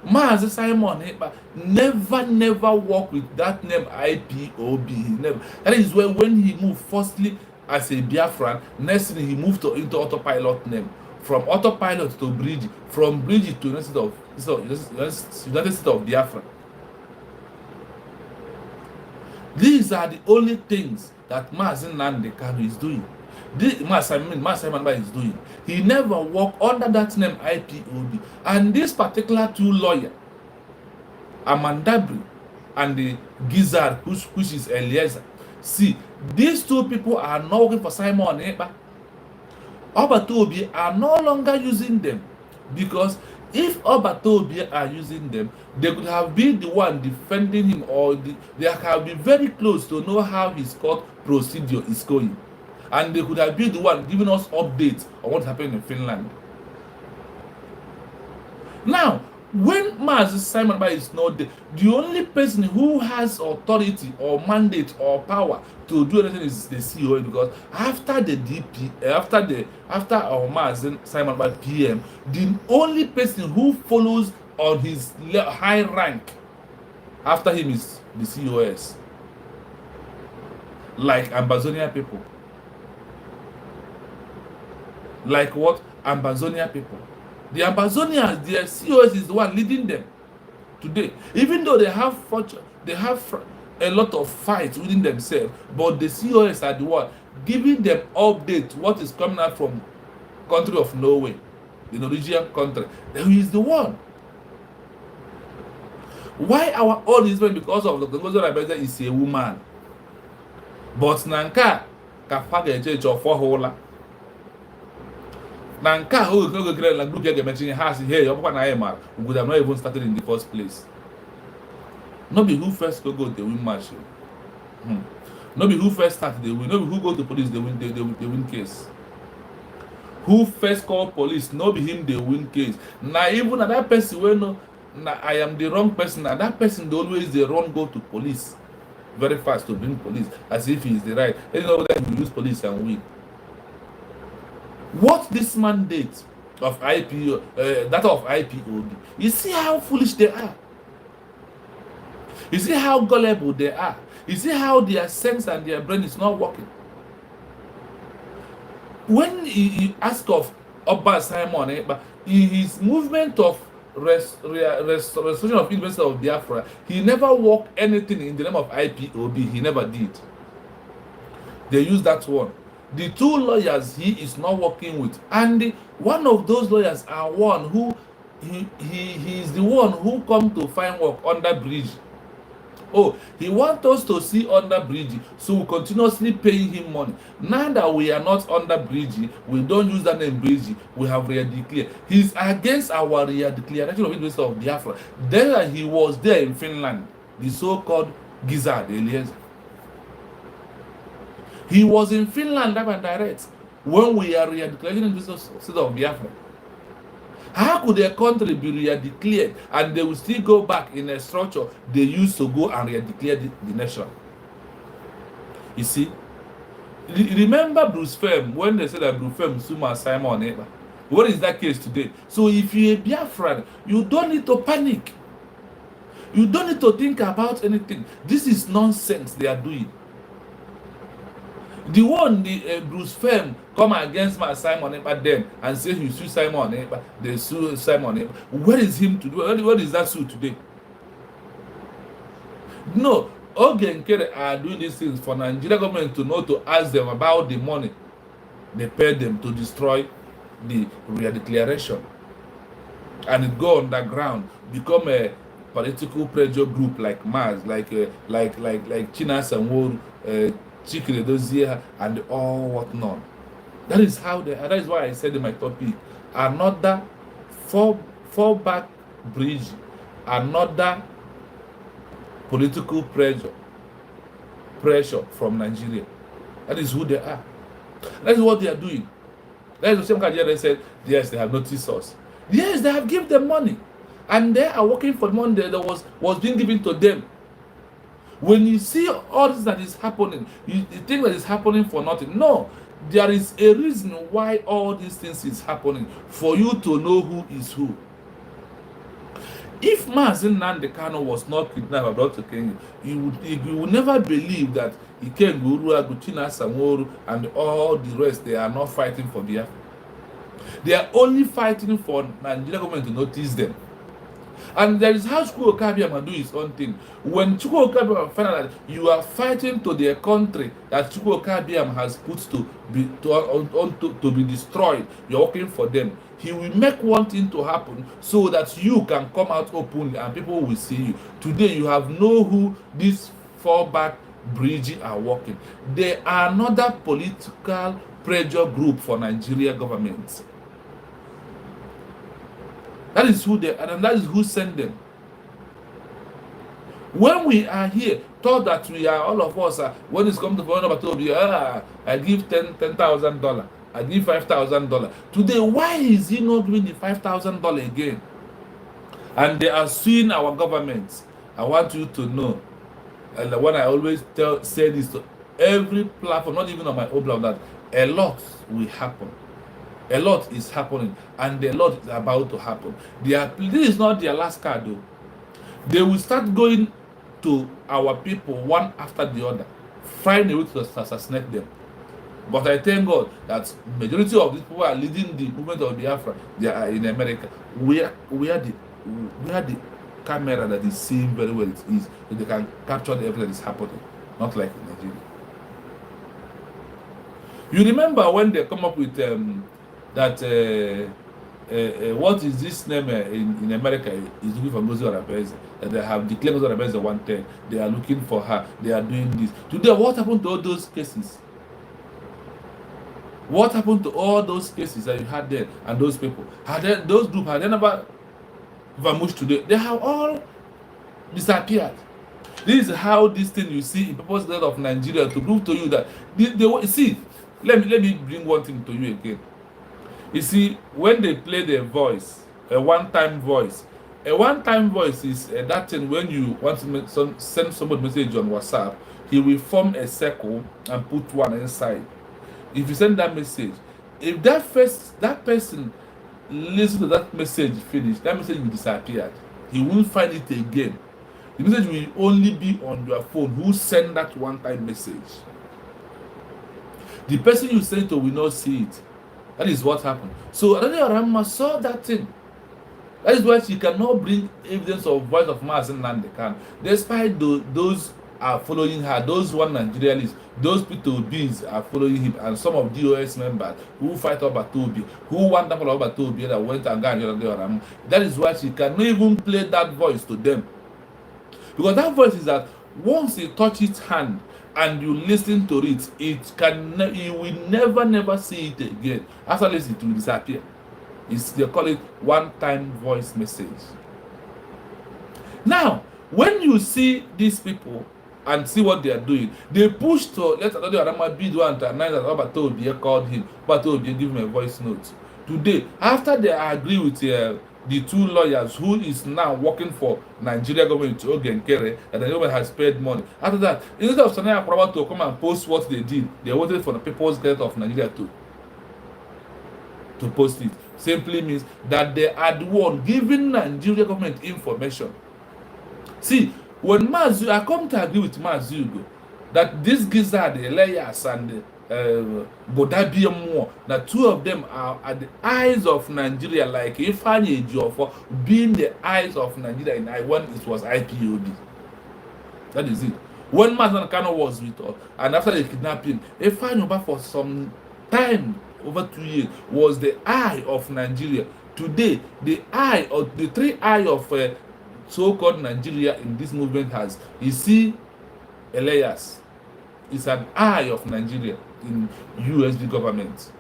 Speaker 1: Mazi Simon Ekpa never worked with that name IPOB. He never. That is when he moved firstly as a Biafran, next thing he moved into autopilot name. From autopilot to bridge, from bridge to United States of Biafra. These are the only things that Mazi Nnamdi Kanu is doing. Mazi Simon Ekpa is doing. He never worked under that name IPOB. And this particular two lawyers, Amandabri and the Gizzard, which is Eliezer. See, these two people are not working for Simon Ekpa. Obatobi are no longer using them, because if Obatobi are using them, they could have been the one defending him, or they have been very close to know how his court procedure is going, and they could have been the one giving us updates on what happened in Finland. Now, when Mazi Simon Ekpa is not there, the only person who has authority or mandate or power to do anything is the CEO, because after the DP, after our Mazi Simon Ekpa PM, the only person who follows on his high rank after him is the COS, like Ambazonia people. Like what? Ambazonia people. The Ambazonians, their COS is the one leading them today. Even though they have a lot of fights within themselves, but the COS are the one giving them updates what is coming out from country of Norway, the Norwegian country. He is the one. Why our all is when? Because of the Gozo Rabeza is a woman. But Nanka Kapaga Church of Fohola. Nanka who go create like group here mentioning has here your papa na ema, we would have not even started in the first place. No be who first go the win match. No be who first start the win. No be who go to police they win case. Who first call police? No be him they win case. Now even that person when no, I am the wrong person. And that person they always they run go to police very fast to bring police as if he is the right. Then you know that you use police and win. What this mandate of that of IPOB, you see how foolish they are. You see how gullible they are. You see how their sense and their brain is not working. When he ask of Obba Simon Ekpa, in his movement of restoration of independence of Biafra, he never worked anything in the name of IPOB. He never did. They use that one. The two lawyers he is not working with, and one of those lawyers are one who he is the one who come to find work under bridge. Oh, he wants us to see under bridge, so we continuously paying him money. Now that we are not under bridge, we don't use that name bridge. We have re-declared. He's against our re-declaration of independence of Biafra. Then he was there in Finland, the so-called Gizzard Eliezer. He was in Finland live and direct when we are re-declaring in the state of Biafra. How could a country be re-declared and they will still go back in a structure they used to go and re-declare the nation? You see, remember Bruce Fem when they said that Bruce Fem Suma Simon Ekpa? What is that case today? So if you're a Biafran, you don't need to panic. You don't need to think about anything. This is nonsense they are doing. The one the Bruce Fem come against my Simon Ekpa then and say he sue Simon Ekpa, they sue Simon Ekpa. Where is him today? What is that suit today? No, Oge and Kere are doing these things for Nigeria government to know, to ask them about the money they paid them to destroy the re-declaration, and it go underground, become a political pressure group like Mars, like China Sanworu, Chikere Dozier, and all whatnot. That is how they. That is why I said in my topic, another fallback bridge, another political pressure from Nigeria. That is who they are. That is what they are doing. That is the same Nigeria said, yes, they have noticed us. Yes, they have given them money. And they are working for the money that was being given to them. When you see all this that is happening, you think that it's happening for nothing. No, there is a reason why all these things is happening, for you to know who is who. If Mazi Nnamdi Kanu was not kidnapped or brought to Kenya, you would never believe that Ikenga Uruagwu, Chinasa Nworu, and all the rest, they are not fighting for Biafra. They are only fighting for Nigeria government to notice them. And that is how Chukwu Okabiama do his own thing. When Chukwu Okabiama find out that you are fighting to their country that Chukwu Okabiama has put to be destroyed, you're working for them. He will make one thing to happen so that you can come out openly and people will see you. Today you have know who these fallback bridges are working. They are another political pressure group for Nigeria government. That is who they are, and that is who sent them. When we are here, thought that we are, all of us, when it's come to I give $10,000, I give $5,000. Today, why is he not doing the $5,000 again? And they are suing our government. I want you to know, and when I always say this to every platform, not even on my own blog, that a lot will happen. A lot is happening, and a lot is about to happen. This is not their last card, though. They will start going to our people one after the other, find a way to assassinate them. But I thank God that majority of these people are leading the movement of Biafra. They are in America. We are the camera that is seeing very well it is, so they can capture everything that is happening, not like in Nigeria. You remember when they come up with what is this name in America is looking for Ngozi Orebeze, that they have declared Ngozi Orebeze wanted. They are looking for her. They are doing this. Today, what happened to all those cases? What happened to all those cases that you had there and those people? Those groups had never vanished today? They have all disappeared. This is how this thing you see in people's state of Nigeria to prove to you that see. Let me bring one thing to you again. You see, when they play their voice, a one-time voice is that thing when you want to send somebody a message on WhatsApp, he will form a circle and put one inside. If you send that message, if that person listen to that message finish, that message will disappear. He won't find it again. The message will only be on your phone who send that one-time message. The person you send to will not see it. That is what happened. So Adani Arama saw that thing. That is why she cannot bring evidence of voice of Mazi Nnamdi Kanu. Despite those are following her, those one Nigerians, those P2Bs are following him, and some of DOS members who fight about Toby, who want them about Toby that went and got Adani Arama. That is why she cannot even play that voice to them. Because that voice is that once you touch its hand, and you listen to it, you will never see it again. After this, it will disappear. They call it one-time voice message. Now, when you see these people and see what they are doing, they push to let Adani Arama be the one to announce that Obatobi called him. Obatobi give him a voice note. Today, after they agree with the two lawyers who is now working for Nigeria government to Ogenkere, and the government has paid money. After that, instead of Sani Akwarawa to come and post what they did, they waited for the People's Gazette of Nigeria to post it. Simply means that they are the one giving Nigeria government information. See, when I come to agree with Mazugo that this gizzard, the Elias and Bodabiamo, the two of them are at the eyes of Nigeria, like Ifeanyi Ejiofor being the eyes of Nigeria when it was IPOB. That is it. When Mazi Nnamdi Kanu was with us, and after they kidnapped him, Ifeanyi Oba for some time, over 2 years, was the eye of Nigeria. Today, the eye of the three eye of so-called Nigeria in this movement has, you see, Elias is an eye of Nigeria in USB government.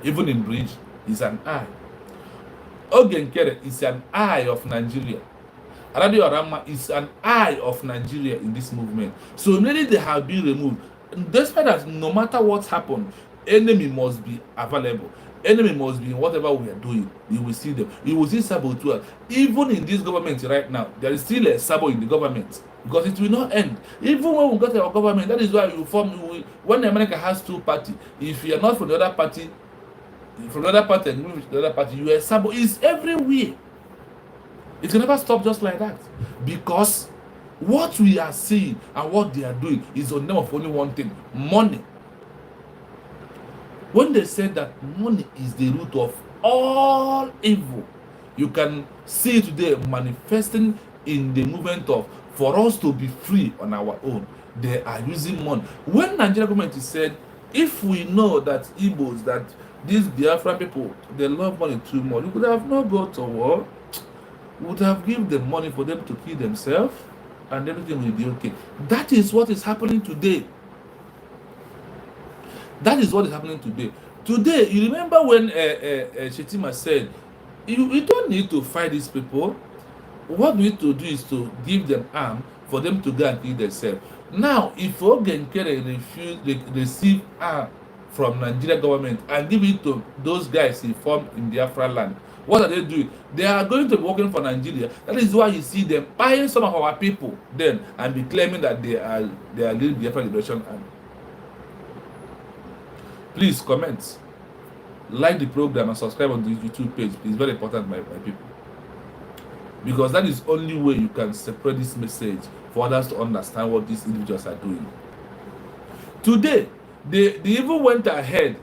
Speaker 1: Even in Bridge, is an eye. Ogenkere is an eye of Nigeria. Aladio Arama is an eye of Nigeria in this movement. So immediately they have been removed. Despite that, no matter what happened, enemy must be available. Enemy must be in whatever we are doing. You will see them. You will see Sabo too. Even in this government right now, there is still a Sabo in the government because it will not end. Even when we got our government, that is why you form. When America has two parties, if you are not from the other party, from the other party and move to the other party, you are Sabo. It's everywhere. It will never stop just like that because what we are seeing and what they are doing is on them of only one thing: money. When they said that money is the root of all evil, you can see it today manifesting in the movement of for us to be free on our own. They are using money. When Nigerian government is said, if we know that Igbos, that these Biafra people, they love money too much, we could have not gone to war. We would have given them money for them to kill themselves, and everything will be okay. That is what is happening today. That is what is happening today. Today, you remember when Shetima said, you don't need to fight these people. What we need to do is to give them arm for them to go and kill themselves. Now, if Ogenkere receive arm from Nigeria government and give it to those guys he formed in Biafra land, what are they doing? They are going to be working for Nigeria. That is why you see them buying some of our people then and be claiming that they are leading Biafra Liberation Army. Please comment, like the program, and subscribe on the YouTube page. It's very important, my people, because that is only way you can separate this message for others to understand what these individuals are doing. Today, they even went ahead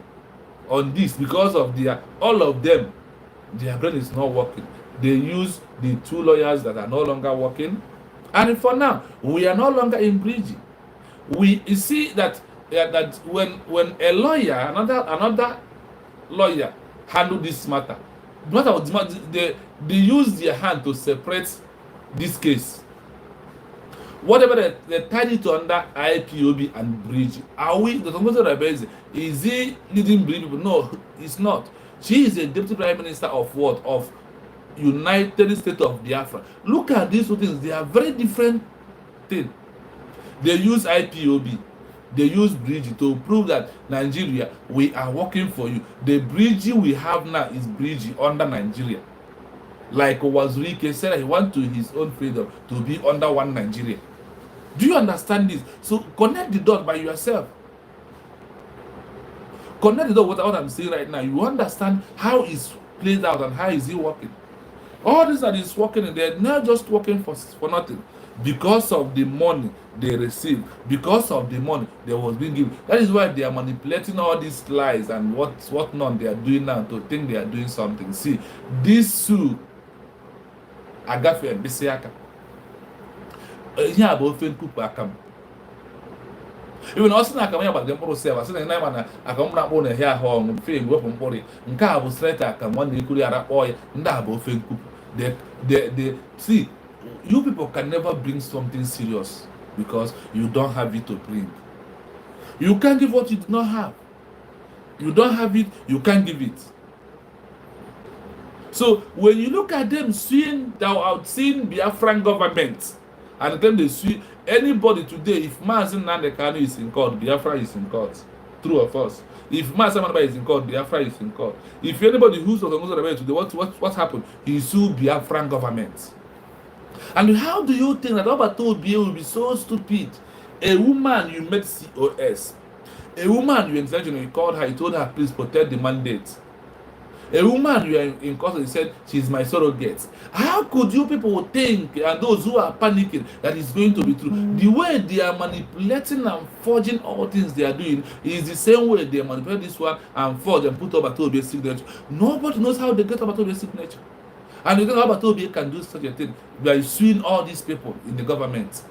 Speaker 1: on this because of all of them. Their brain is not working. They use the two lawyers that are no longer working, and for now, we are no longer in bridging. You see that when a lawyer, another lawyer handle this matter, they use their hand to separate this case. Whatever they tied it under IPOB and bridge. Are we the Tongozo Rebels? Is he leading bridge people? No, it's not. She is a deputy prime minister of what? Of United States of Biafra. Look at these two things. They are very different things. They use IPOB. They use bridge to prove that Nigeria, we are working for you. The bridge we have now is bridge under Nigeria. Like Wazirike said, he wants to his own freedom to be under one Nigeria. Do you understand this? So connect the dot by yourself. Connect the dot with what I'm saying right now. You understand how it's played out and how is it working. All this that is working, they're not just working for nothing. Because of the money they receive, because of the money they was being given. That is why they are manipulating all these lies and what not they are doing now to think they are doing something. See, this Sue Agafe and Bisiaka. Here about Fenkup Akam. Even also Nakamaya about them process, so then I come back on a hair home, fame, weapon body, and Cabo straight Akam, one equally at oil, and Dabo Fenkup. They see. You people can never bring something serious because you don't have it to bring. You can't give what you do not have. You don't have it, you can't give it. So when you look at them seeing Biafran government, and then they see anybody today, if Mazin Nandekano is in court, Biafra is in court. True or false? If Mazin Nandekano is in court, Biafra is in court. If anybody who's on the today, what happened? He sued Biafran government. And how do you think that Obato will be so stupid? A woman you met COS, a woman you intentionally called her, you told her, please protect the mandate. A woman you are in court, you said, she's my surrogate. How could you people think, and those who are panicking, that it's going to be true? The way they are manipulating and forging all things they are doing is the same way they manipulate this one and forge and put Obato signature. Nobody knows how they get Obato signature. And you think Abatobi can do such a thing by suing all these people in the government.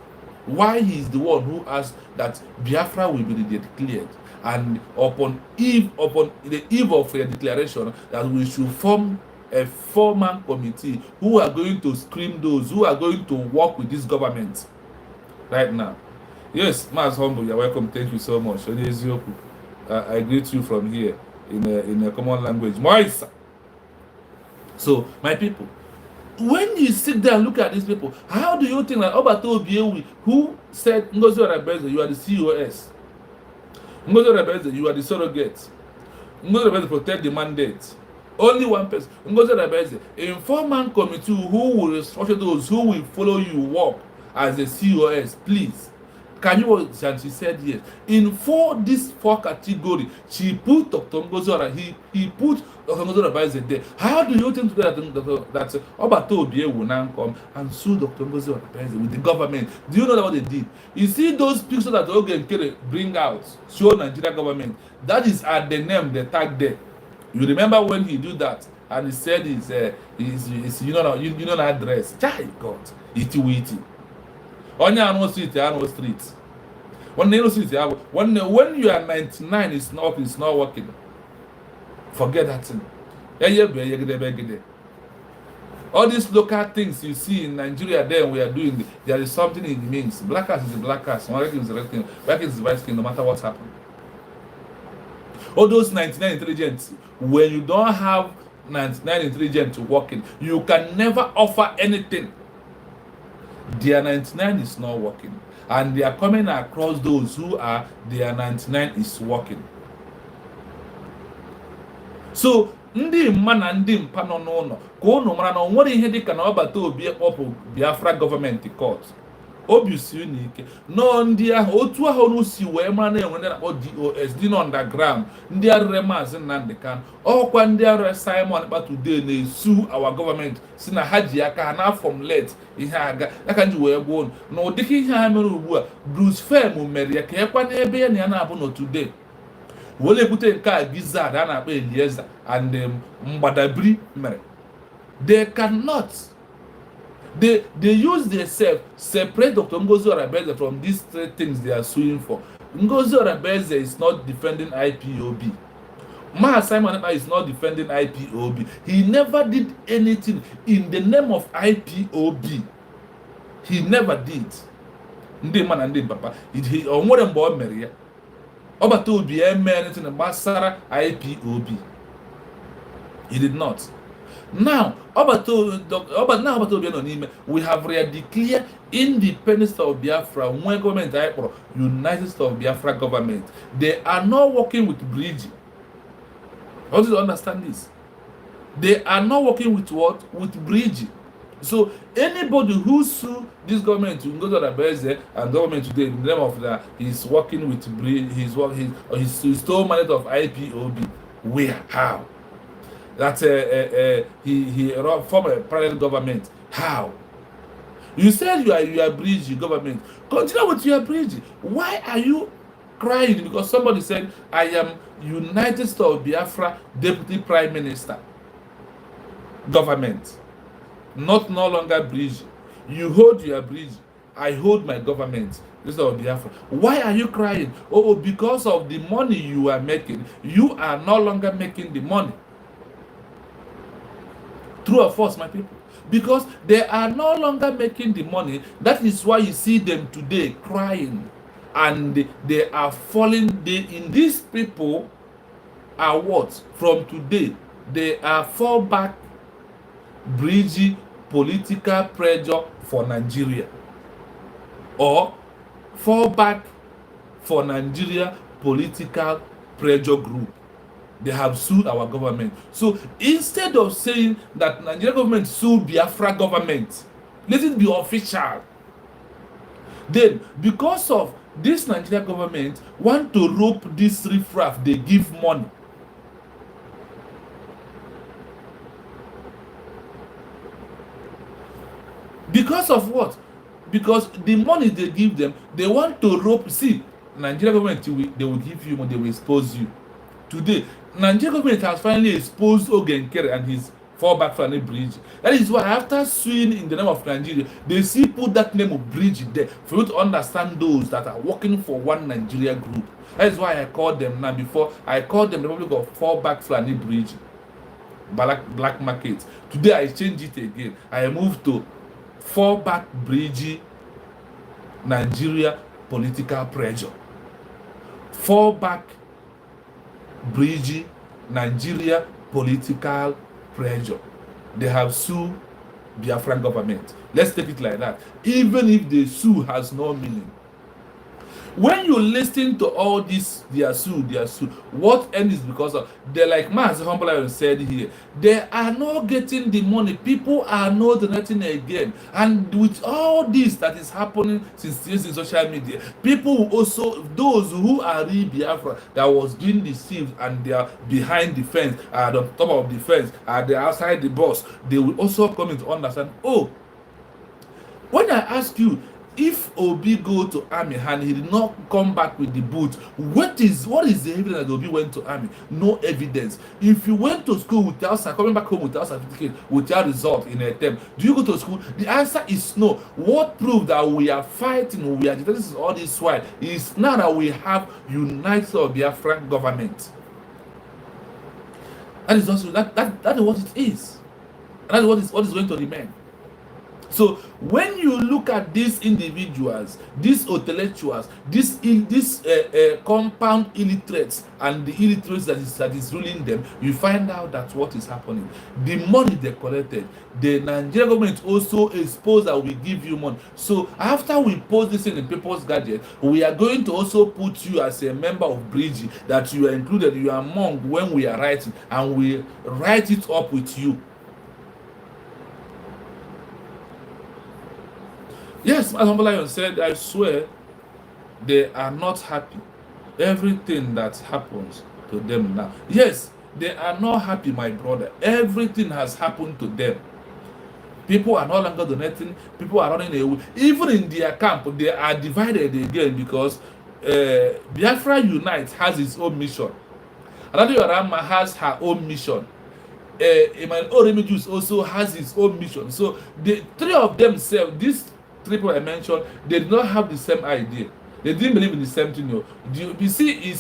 Speaker 1: Why he is the one who asked that Biafra will be declared, and upon the eve of a declaration that we should form a 4-man committee who are going to screen those who are going to work with this government right now. Yes, Mas Humble, you're welcome. Thank you so much. I greet you from here in a common language. Moisa. So, my people, when you sit there and look at these people, how do you think that Obato Obiewi, who said Ngozi Orebeze, you are the COS, Ngozi Orebeze, you are the surrogate, Ngozi Orebeze protect the mandate, only one person, Ngozi Orebeze, a 4-man committee who will structure those who will follow you work as a COS, please. Can you? And she said yes. In these four categories, she put Dr. Ngozi Orebeze. He put Dr. Ngozi Orebeze there. How do you think that Obato Obie will now come and sue Dr. Ngozi Orebeze with the government? Do you know what they did? You see those pictures that Oge and Kere bring out, show Nigeria government. That is at the name they tag there. You remember when he do that and he said his address. Chai God, iti. Only street, street. When you are 99, it's not working. Forget that thing. All these local things you see in Nigeria, then we are doing. There is something it means. Black ass is a black ass. White is a red skin. Black is a white skin. No matter what's happening. All those 99 intelligence, when you don't have 99 intelligence working, you can never offer anything. Their 99 is not working, and they are coming across those who are their 99 is working. So ndị mma na ndị mpa nọ n'ụlọ ka unu mara na onwere ihe dịka na Ọbata Obie kpọpụ Biafra gọọmenti court obi si unu ike nọ ndị ahụ otu ahụ unu si wee mara na enwe ndị na-akpọ DOS dị n'underground ndị arịrị Maazị Nnamdi Kanu ọkwa ndị arịrị Simon Ekpa today na-esu our gọọmenti si na ha ji aka ha na formulate ihe aga aka nji wee gwa unu na ụdịka ihe ha mere ugbu a Bruce Fem mere ya ka ekwa n'ebe ya na ya na-abụ no today wole ebute nke a Gizad a na-akpọ Elieza and Mgbadabiri mere. They cannot. They use themselves separate Dr. Ngozi Orebeze from these three things they are suing for. Ngozi Orebeze is not defending IPOB. Simon Ekpa is not defending IPOB. He never did anything in the name of IPOB. He never did. Ndị man and ndị papa. He onwere mgbe o mere ya. Ọbata Obie eme anything gbasara IPOB. He did not. Now, Ọbata Obie nọ n'ime, we have declared independence of Biafra when government United States of Biafra government. They are not working with Bridge. How do you understand this? They are not working with what? With Bridge. So anybody who sue this government to go to the Orebeze and government today in the name of that he's working with Bridge, he stole money of IPOB. Where? How? That he formed a private government. How? You said you are Bridge government. Continue with your Bridge. Why are you crying? Because somebody said I am United States of Biafra Deputy Prime Minister government. No longer Bridge. You hold your Bridge. I hold my government. This is of Biafra. Why are you crying? Oh, because of the money you are making. You are no longer making the money. True or false, my people? Because they are no longer making the money. That is why you see them today crying. And they are falling. In these people are what? From today, they are fallback Bridge political pressure for Nigeria. Or fallback for Nigeria political pressure group. They have sued our government. So instead of saying that Nigeria government sued Biafra government, let it be official. Then, because of this Nigeria government want to rope this riffraff, they give money. Because of what? Because the money they give them, they want to rope. See, Nigeria government, they will give you money, they will expose you. Today, Nigeria government has finally exposed Ogenkere and his fallback family Bridge. That is why after suing in the name of Nigeria, they still put that name of Bridge there for you to understand those that are working for one Nigeria group. That is why I called them now. Before I called them the Republic of Fallback Flani Bridge, black market. Today I change it again. I moved to Fallback Bridge Nigeria political pressure. Fallback Bridge Nigeria political pressure. They have sued Biafran government. Let's take it like that. Even if the sue has no meaning. When you listen to all this, they are sued, what end is because of, they're like Master Humble said here, they are not getting the money, people are not donating again. And with all this that is happening since in social media, people also, those who are real Biafra that was being deceived and they are behind the fence, at the top of the fence, they are outside the bus, they will also come to understand, oh, when I ask you, if Obi go to army and he did not come back with the boot, what is the evidence that Obi went to army? No evidence. If you went to school without coming back home without certificate, without result in a term, do you go to school? The answer is no. What proved that we are fighting, we are this is all this while is now that we have united Biafran government. That is also that is what it is. And that is what is going to remain. So when you look at these individuals, these intellectuals, these compound illiterates and the illiterates that is ruling them, you find out that what is happening. The money they collected, the Nigerian government also exposed that we give you money. So after we post this in the People's Gadget, we are going to also put you as a member of Bridge, that you are included, you are among when we are writing, and we write it up with you. Yes, as Lion said, I swear they are not happy. Everything that happens to them now. Yes, they are not happy, my brother. Everything has happened to them. People are no longer donating. People are running away. Even in their camp, they are divided again because Biafra Unite has its own mission. Radio Rama has her own mission. Emmanuel Oremijus also has his own mission. So the three of themselves, these people I mentioned, they did not have the same idea. They didn't believe in the same thing. You see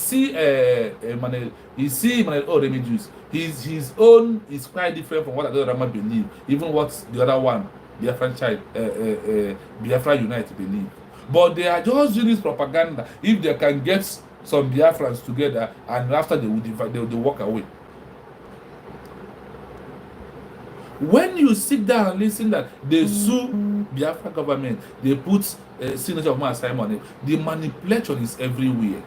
Speaker 1: Emmanuel Oremijus. His own is quite different from what Adorama believe. Even what the other one, Biafra Unite believe. But they are just doing this propaganda. If they can get some Biafrans together, and after they will divide, they will walk away. When you sit down and listen that they sue Biafra government, they put signature of Master Simon on it, the manipulation is everywhere.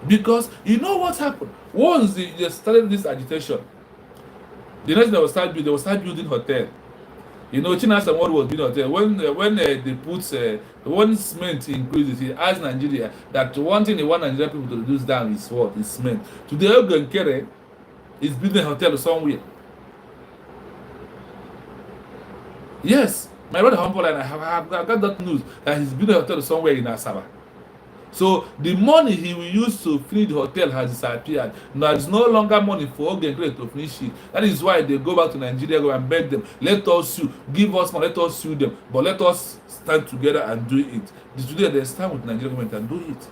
Speaker 1: Because you know what happened? Once they started this agitation, the next they will start building hotel. You know, Chinasa what was building hotel. When they put one cement increases, he asked Nigeria that one thing they want Nigerian people to reduce down is what? Is cement. Today, Ogun Kere is building a hotel somewhere. Yes, my brother Humble and I have got that news that he's building a hotel somewhere in Asaba. So the money he will use to finish the hotel has disappeared. Now there's no longer money for Ogun Kere to finish it. That is why they go back to Nigeria, go and beg them, let us sue, give us money, let us sue them, but let us stand together and do it. Today they stand with Nigerian government and do it.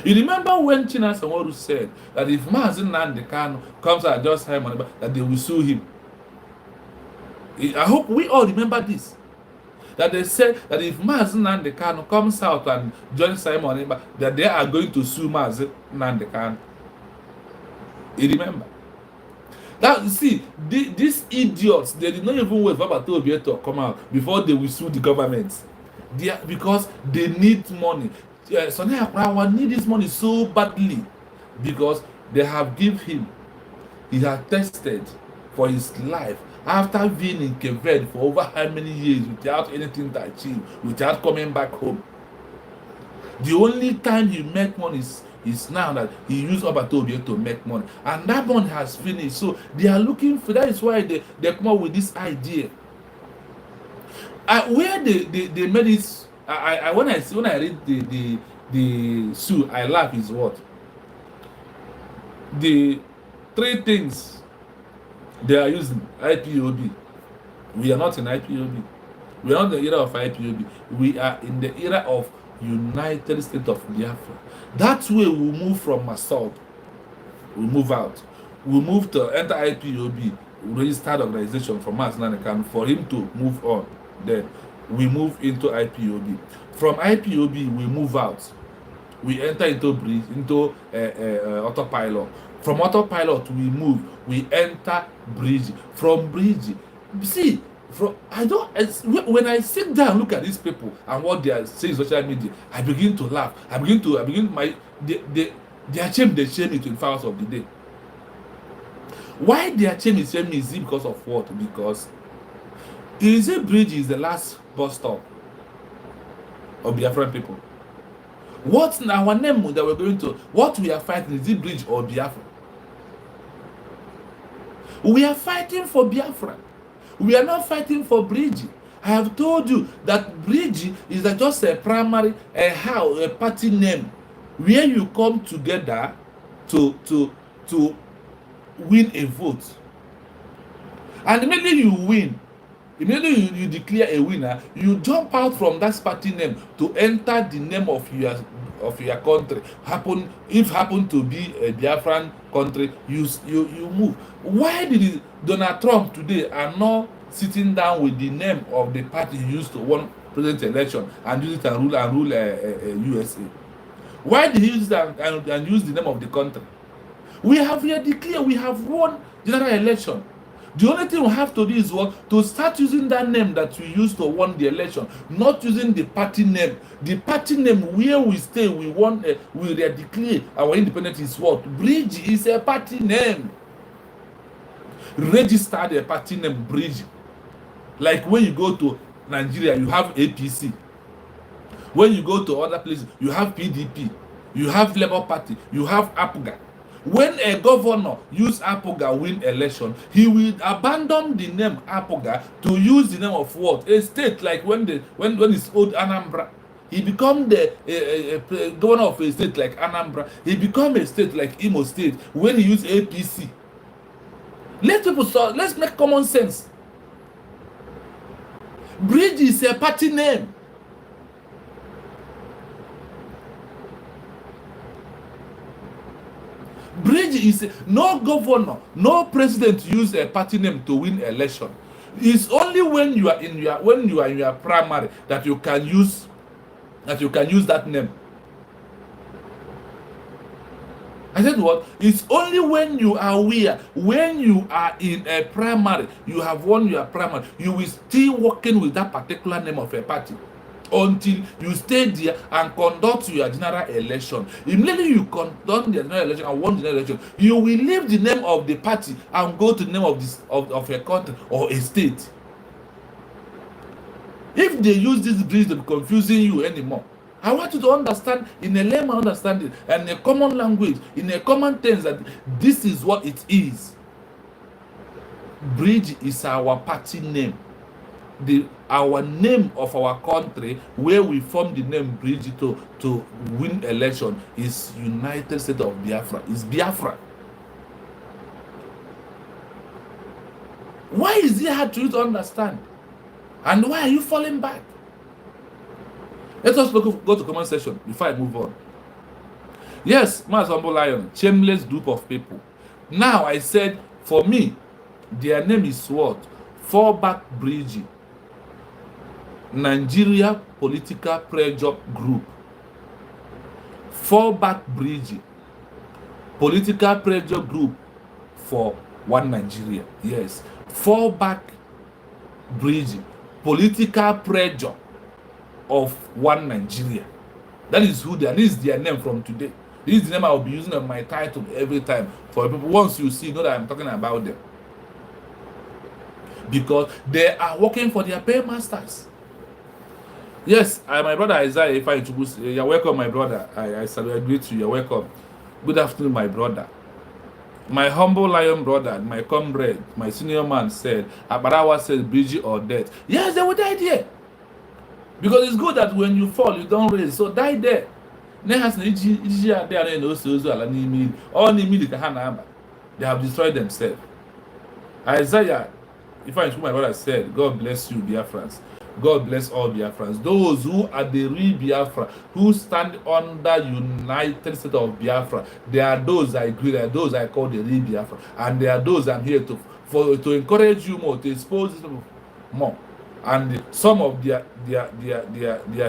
Speaker 1: You remember when Chinasa Nworu said that if Maazin Nnamdi Kanu comes and just hire money, that they will sue him. I hope we all remember this. That they said that if Maazin Nnamdi Kanu comes out and joins Simon, that they are going to sue Maazin Nnamdi Kanu. You remember? That, you see, these idiots, they did not even wait for Batobi to come out before they will sue the government. Because they need money. Sonia Akrawa need this money so badly because they have given him. He has tested for his life after being in Quebec for over how many years without anything to achieve, without coming back home. The only time he make money is now that he used Obatobi to make money, and that money has finished. So they are looking for that. Is why they come up with this idea. Where they made it. When I read the sue, I laugh. Is what the three things they are using IPOB. We are not in IPOB. We are not in the era of IPOB. We are in the era of United States of Biafra. That way we move from assault. We move out. We move to enter IPOB, registered organization from Maazin Nnamdi Kanu, for him to move on. Then we move into IPOB. From IPOB we move out. we enter into bridge, into autopilot. From autopilot, we move, we enter bridge. From bridge, see, from when I sit down, look at these people and what they are saying in social media, I begin to laugh. I begin my their shame, they shame me 24 hours of the day. Why their shame is shame is it because of what? Because is a bridge is the last bus stop of Biafran people. What's our name that we're going to? What we are fighting, is it bridge or Biafra? We are fighting for Biafra. We are not fighting for bridge. I have told you that bridge is just a primary, a party name where you come together to win a vote. And immediately you win, immediately you declare a winner, you jump out from that party name to enter the name of your country. Happen to be a Biafran country, you move. Why did Donald Trump today are not sitting down with the name of the party he used to win president election and use it and rule USA? Why did he use that and use the name of the country? We have here declared we have won general election. The only thing we have to do is what? To start using that name that we used to win the election, not using the party name. The party name where we stay, we declare our independence is what? Bridge is a party name. Register the party name Bridge. Like when you go to Nigeria, you have APC. When you go to other places, you have PDP, you have Labour Party, you have APGA. When a governor use APGA win election, he will abandon the name APGA to use the name of what? A state, like when it's old Anambra. He become the governor of a state like Anambra. He become a state like Imo State when he use APC. Let's make common sense. Bridge is a party name. Bridge is no governor, no president use a party name to win election. It's only when you are in your primary that you can use that name. I said what? It's only when you are when you are in a primary, you have won your primary, you will still working with that particular name of a party until you stay there and conduct your general election. Immediately you conduct the general election and won the general election, you will leave the name of the party and go to the name of a country or a state. If they use this bridge to be confusing you anymore, I want you to understand in a layman understanding and a common language, in a common terms, that this is what it is. Bridge is our party name. Our name of our country, where we form the name Bridge to win election, is United States of Biafra. Is Biafra. Why is it hard for you to understand? And why are you falling back? Let us go to comment section before I move on. Yes, Mas Humble Lion, shameless group of people. Now I said, for me, their name is what? FALLBACK Bridge. Nigeria Political Pressure Group. FALLBACK Bridge. Political Pressure Group for one Nigeria. Yes. FALLBACK Bridge. Political Pressure of one Nigeria. That is who they are. This is their name from today. This is the name I will be using on my title every time for people. Once you see, know that I'm talking about them. Because they are working for their paymasters. Yes, my brother Isaiah, if I introduce, you're welcome, my brother. I celebrate you. You're welcome. Good afternoon, my brother. My humble lion brother, my comrade, my senior man said, Abarawa said, Bridge or death. Yes, they will die there. Because it's good that when you fall, you don't raise. So die there. They have destroyed themselves. Isaiah, if I introduce my brother, said, God bless you, Biafrans. God bless all Biafrans. Those who are the real Biafra, who stand under United States of Biafra, there are those I agree, there are those I call the real Biafra, and there are those I'm here to encourage you more, to expose people more, and some of their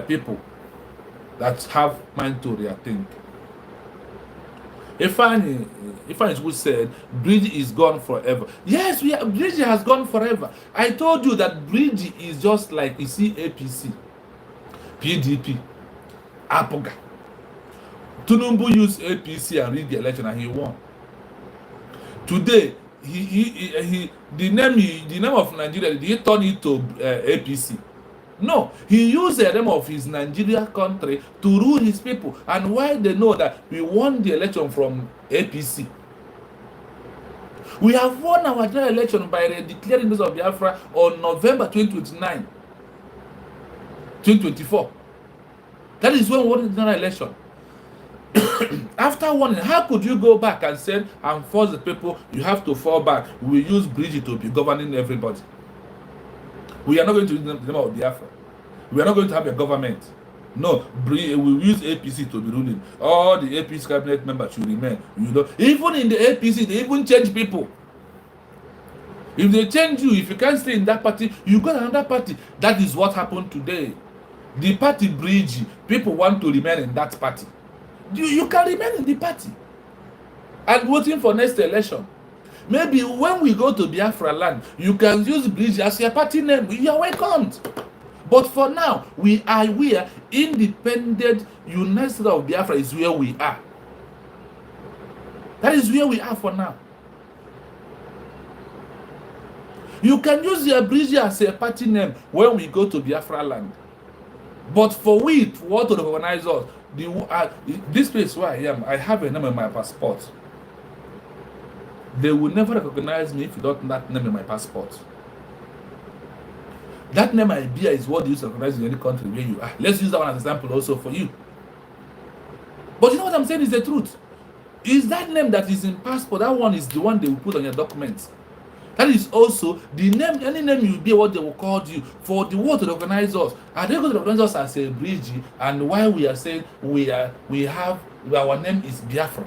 Speaker 1: people. that have mind to rethink. Ifeanyi who said Bridge is gone forever. Yes, Bridge has gone forever. I told you that Bridge is just like you see APC, PDP, Apoga. Tinubu used APC and rigged the election and he won. Today, the name of Nigeria, did he turn it to APC? No, he used the name of his Nigeria country to rule his people. And why they know that we won the election from APC? We have won our general election by declaring this of Biafra on November 2029, 2024. That is when we won the general election. After winning, how could you go back and say and force the people, you have to fall back? We use Bridge to be governing everybody. We are not going to use the name of Biafra. We are not going to have a government. No, we will use APC to be ruling. All the APC cabinet members should remain. You know, even in the APC, they even change people. If they change you, if you can't stay in that party, you go to another party. That is what happened today. The party Bridge, people want to remain in that party. You can remain in the party and voting for next election. Maybe when we go to Biafra land, you can use Bridge as your party name. You are welcomed. But for now, we are independent. United States of Biafra is where we are. That is where we are for now. You can use your Bridge as a party name when we go to Biafra land. But for we to want to recognize us, this place where I am, I have a name in my passport. They will never recognize me if you don't have that name in my passport. That name idea is what they use to recognize in any country where you are. Let's use that one as an example also for you. But you know what I'm saying is the truth. Is that name that is in passport, that one is the one they will put on your documents. That is also the name, any name you be what they will call you for the world to recognize us. Are they going to recognize us as a Bridge? And why we are saying we have our name is Biafra?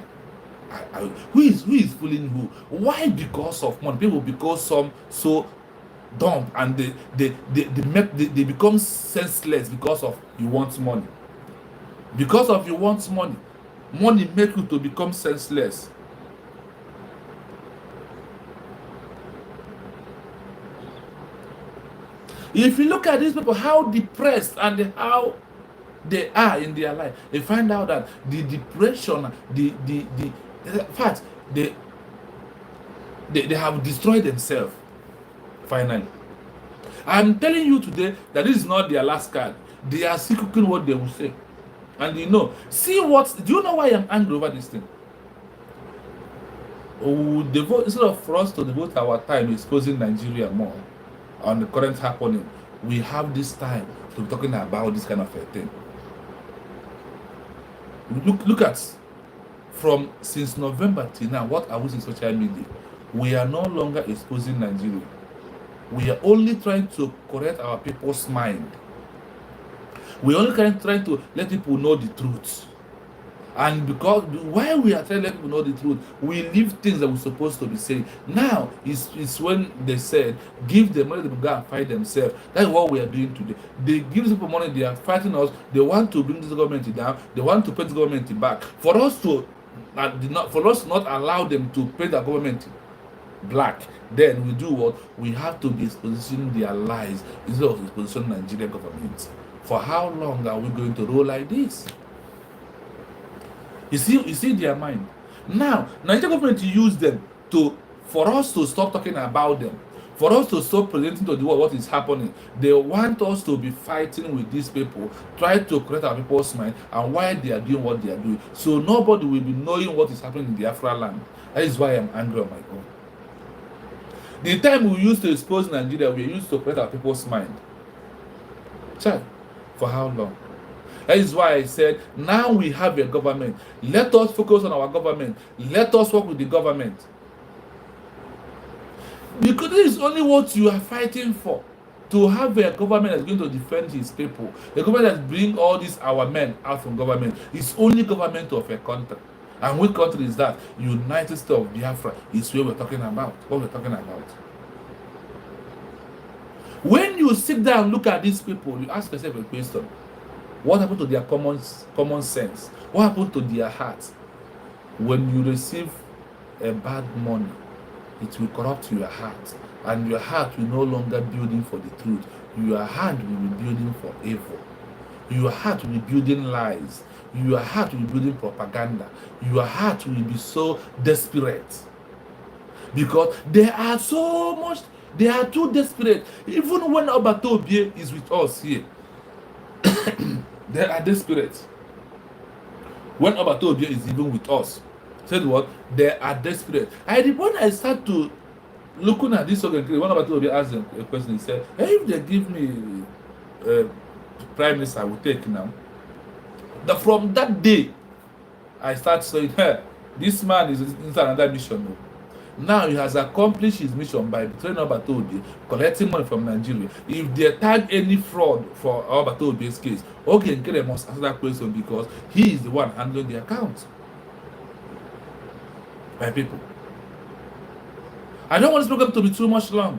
Speaker 1: Who is fooling who? Why? Because of money. People because some so dumb and they become senseless because of you want money. Because of you want money. Money make you to become senseless. If you look at these people, how depressed and how they are in their life, they find out that the depression, in fact, they have destroyed themselves. Finally, I'm telling you today that this is not their last card. They are still cooking what they will say, and you know, see what? Do you know why I'm angry over this thing? Oh, devote instead of for us to devote our time exposing Nigeria more on the current happening, we have this time to be talking about this kind of a thing. Look at since November till now, what are we in social media? We are no longer exposing Nigeria. We are only trying to correct our people's mind. We are only trying to let people know the truth. And because while we are trying to let people know the truth, we leave things that we're supposed to be saying. Now it's when they said, give them money to go and fight themselves. That's what we are doing today. They give people money, they are fighting us, they want to bring this government down, they want to put the government back. For us not allow them to pay the government black, then we do what? We have to be exposing their lies instead of exposing Nigerian government. For how long are we going to roll like this? You see their mind. Now, Nigerian government use them for us to stop talking about them, for us to stop presenting to the world what is happening. They want us to be fighting with these people, try to correct our people's mind and why they are doing what they are doing. So nobody will be knowing what is happening in the Biafra land. That is why I'm angry on my own. The time we used to expose Nigeria, we used to correct our people's mind. Child, for how long? That is why I said, now we have a government. Let us focus on our government. Let us work with the government. Because this is only what you are fighting for. To have a government that's going to defend his people. A government that brings all these our men out from government. It's only government of a country. And which country is that? United States of Biafra is what we're talking about. What we're talking about. When you sit down and look at these people, you ask yourself a question. What happened to their common sense? What happened to their heart? When you receive a bad money, it will corrupt your heart, and your heart will no longer building for the truth. Your heart will be building for evil. Your heart will be building lies. Your heart will be building propaganda. Your heart will be so desperate, because they are so much. They are too desperate. Even when Obatobie is with us here, they are desperate. When Obatobie is even with us, said what? They are desperate. When I start to looking at this organ, when Obatobie asked them a question, he said, hey, if they give me prime minister, I will take now. From that day, I start saying, hey, this man is inside another mission. Now he has accomplished his mission by betraying Obatobie, collecting money from Nigeria. If they tag any fraud for Obatobie's case, Ogenkere must answer that question, because he is the one handling the account. My people, I don't want this program to be too much long,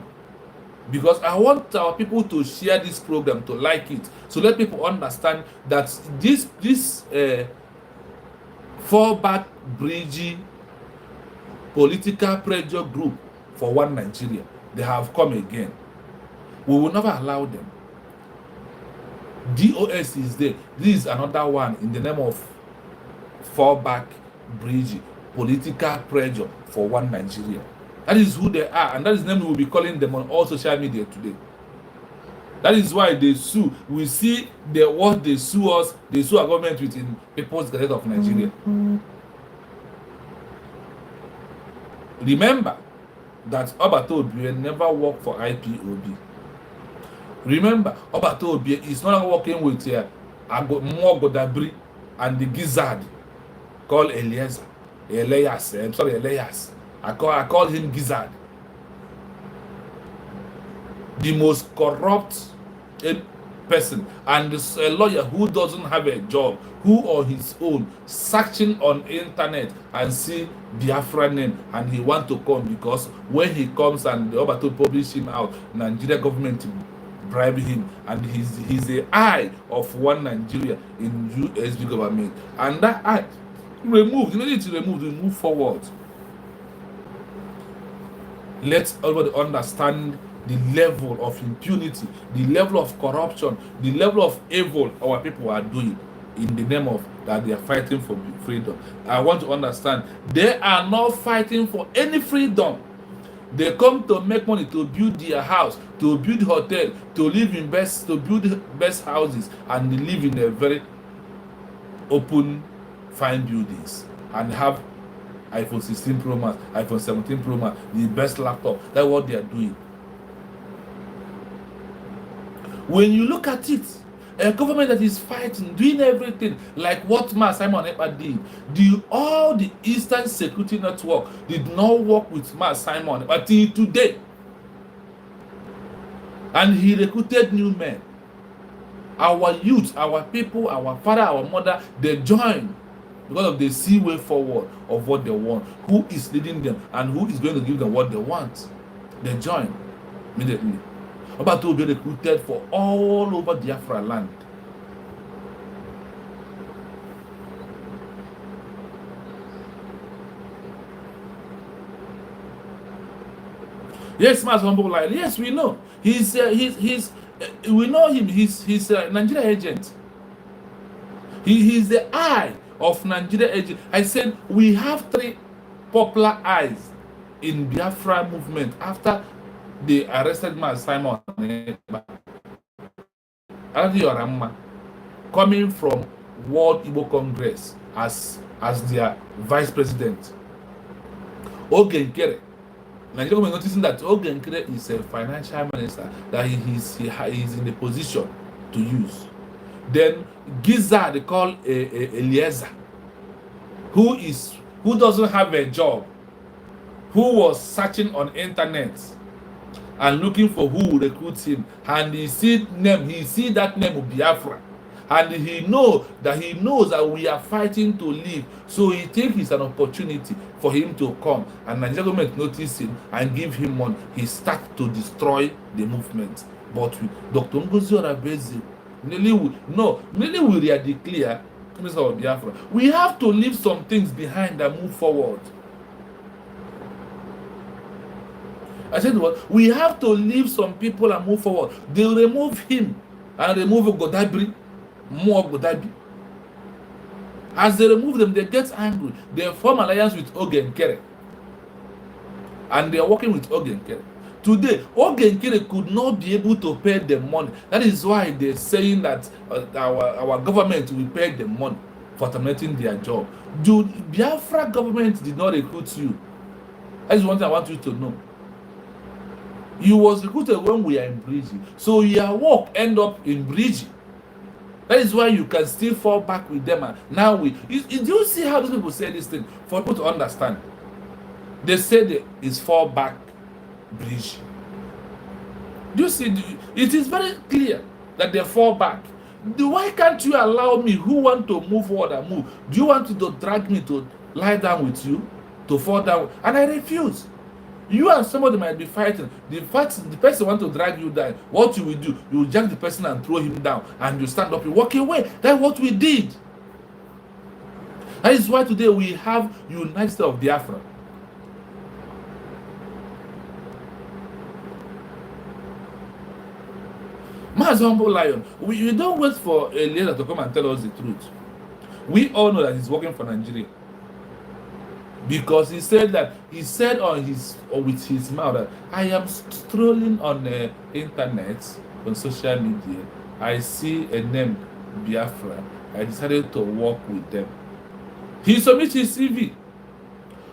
Speaker 1: because I want our people to share this program, to like it, so let people understand that this fallback bridge political pressure group for one Nigeria, they have come again. We will never allow them. DOS is there. This is another one in the name of fallback bridge political pressure for one Nigeria. That is who they are, and that is the name we will be calling them on all social media today. That is why they sue. We see what they sue us. They sue our government within People's Gazette of Nigeria. Remember that Obatobie never worked for IPOB. Remember, Obatobie is no longer working with Mogodabri and the gizzard called Elias. Elias. I call him gizzard. The most corrupt person, and a lawyer who doesn't have a job, who on his own searching on internet and see Biafra name, and he want to come, because when he comes and the Obato publish him out, Nigeria government bribe him, and he's the eye of one Nigeria in USB government, and that eye removed, immediately removed, we move forward. Let everybody understand the level of impunity, the level of corruption, the level of evil our people are doing in the name of that they are fighting for freedom. I want to understand, they are not fighting for any freedom. They come to make money, to build their house, to build hotel, to live in to build best houses, and they live in a very open, fine buildings, and have iPhone 16 Pro Max, iPhone 17 Pro Max, the best laptop. That's what they are doing. When you look at it, a government that is fighting, doing everything like what Simon Ekpa did, all the Eastern Security Network did not work with Simon Ekpa till today. And he recruited new men. Our youth, our people, our father, our mother, they joined because of the see way forward of what they want, who is leading them, and who is going to give them what they want. They join immediately. About to be recruited for all over Biafra land. Yes, Mas Humble Line. Yes, we know. We know him. He's a Nigeria agent. He's the eye of Nigeria agent. I said we have 3 popular eyes in Biafra movement after they arrested Simon coming from World Igbo Congress as their vice president. Ogenkere, Nigeria government noticing that Ogenkere is a financial minister, that he is in the position to use. Then Giza, they call Eliezer, who doesn't have a job, who was searching on internet and looking for who will recruit him, and he see that name of Biafra, and he knows that we are fighting to live, so he thinks it's an opportunity for him to come, and Nigeria government notice him and give him money. He starts to destroy the movement. But with Dr. Ngozi Orabezi, Immediately we are declare Minister of Biafra. We have to leave some things behind and move forward. I said what? We have to leave some people and move forward. They remove him and remove Godabri, more Godabri. As they remove them, they get angry. They form alliance with Ogenkere. And they are working with Ogenkere. Today, Ogenkere could not be able to pay them money. That is why they're saying that our government will pay them money for terminating their job. The Biafra government did not recruit you. That is one thing I want you to know. You was recruited when we are in Bridgie. So your work end up in Bridgie. That is why you can still fall back with them. And now do you see how those people say this thing? For people to understand. They say it's fall back bridge. Do you see? It is very clear that they fall back. Why can't you allow me who want to move forward and move? Do you want to drag me to lie down with you? To fall down? And I refuse. You and somebody might be fighting. The person want to drag you down. What you will do? You will jack the person and throw him down. And you stand up, you walk away. That's what we did. That is why today we have United States of Biafra. Man's humble lion. We don't wait for a leader to come and tell us the truth. We all know that he's working for Nigeria. Because he said with his mouth that I am strolling on the internet, on social media. I see a name, Biafra. I decided to work with them. He submitted his CV.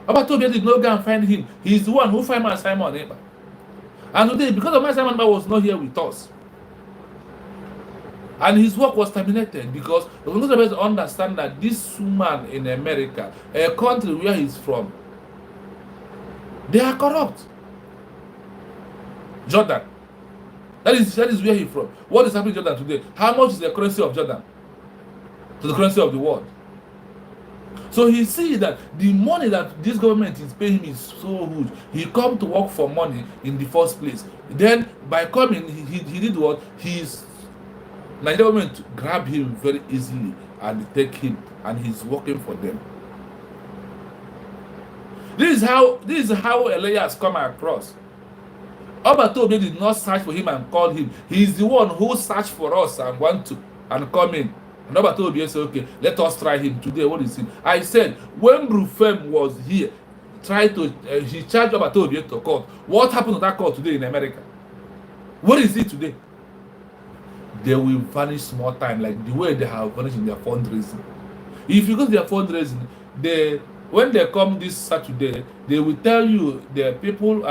Speaker 1: Obatobia did not go and find him. He's the one who found my Simon Eba. And today, because of my Simon Eba was not here with us, and his work was terminated because the Congress supposed to understand that this woman in America, a country where he's from, they are corrupt. Jordan. That is where he's from. What is happening in Jordan today? How much is the currency of Jordan to the currency of the world? So he sees that the money that this government is paying him is so huge. He come to work for money in the first place. Then by coming, he did what? Nigeria government grab him very easily and take him, and he's working for them. This is how Elias come across. Obatobe did not search for him and call him. He's the one who searched for us and want to and come in. And Obatobe said, okay, let us try him today. What is it? I said, when Rufem was here, he charged Obatobe to court. What happened to that court today in America? What is it today? They will vanish small time, like the way they have vanished in their fundraising. If you go to their fundraising, when they come this Saturday, they will tell you the people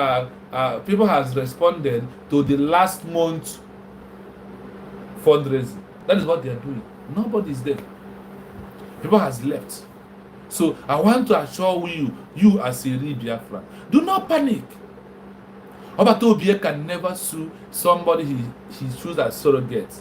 Speaker 1: has responded to the last month fundraising. That is what they are doing. Nobody is there. People has left. So I want to assure you as a real Biafran, do not panic. Obatobie can never sue somebody he chooses as surrogate,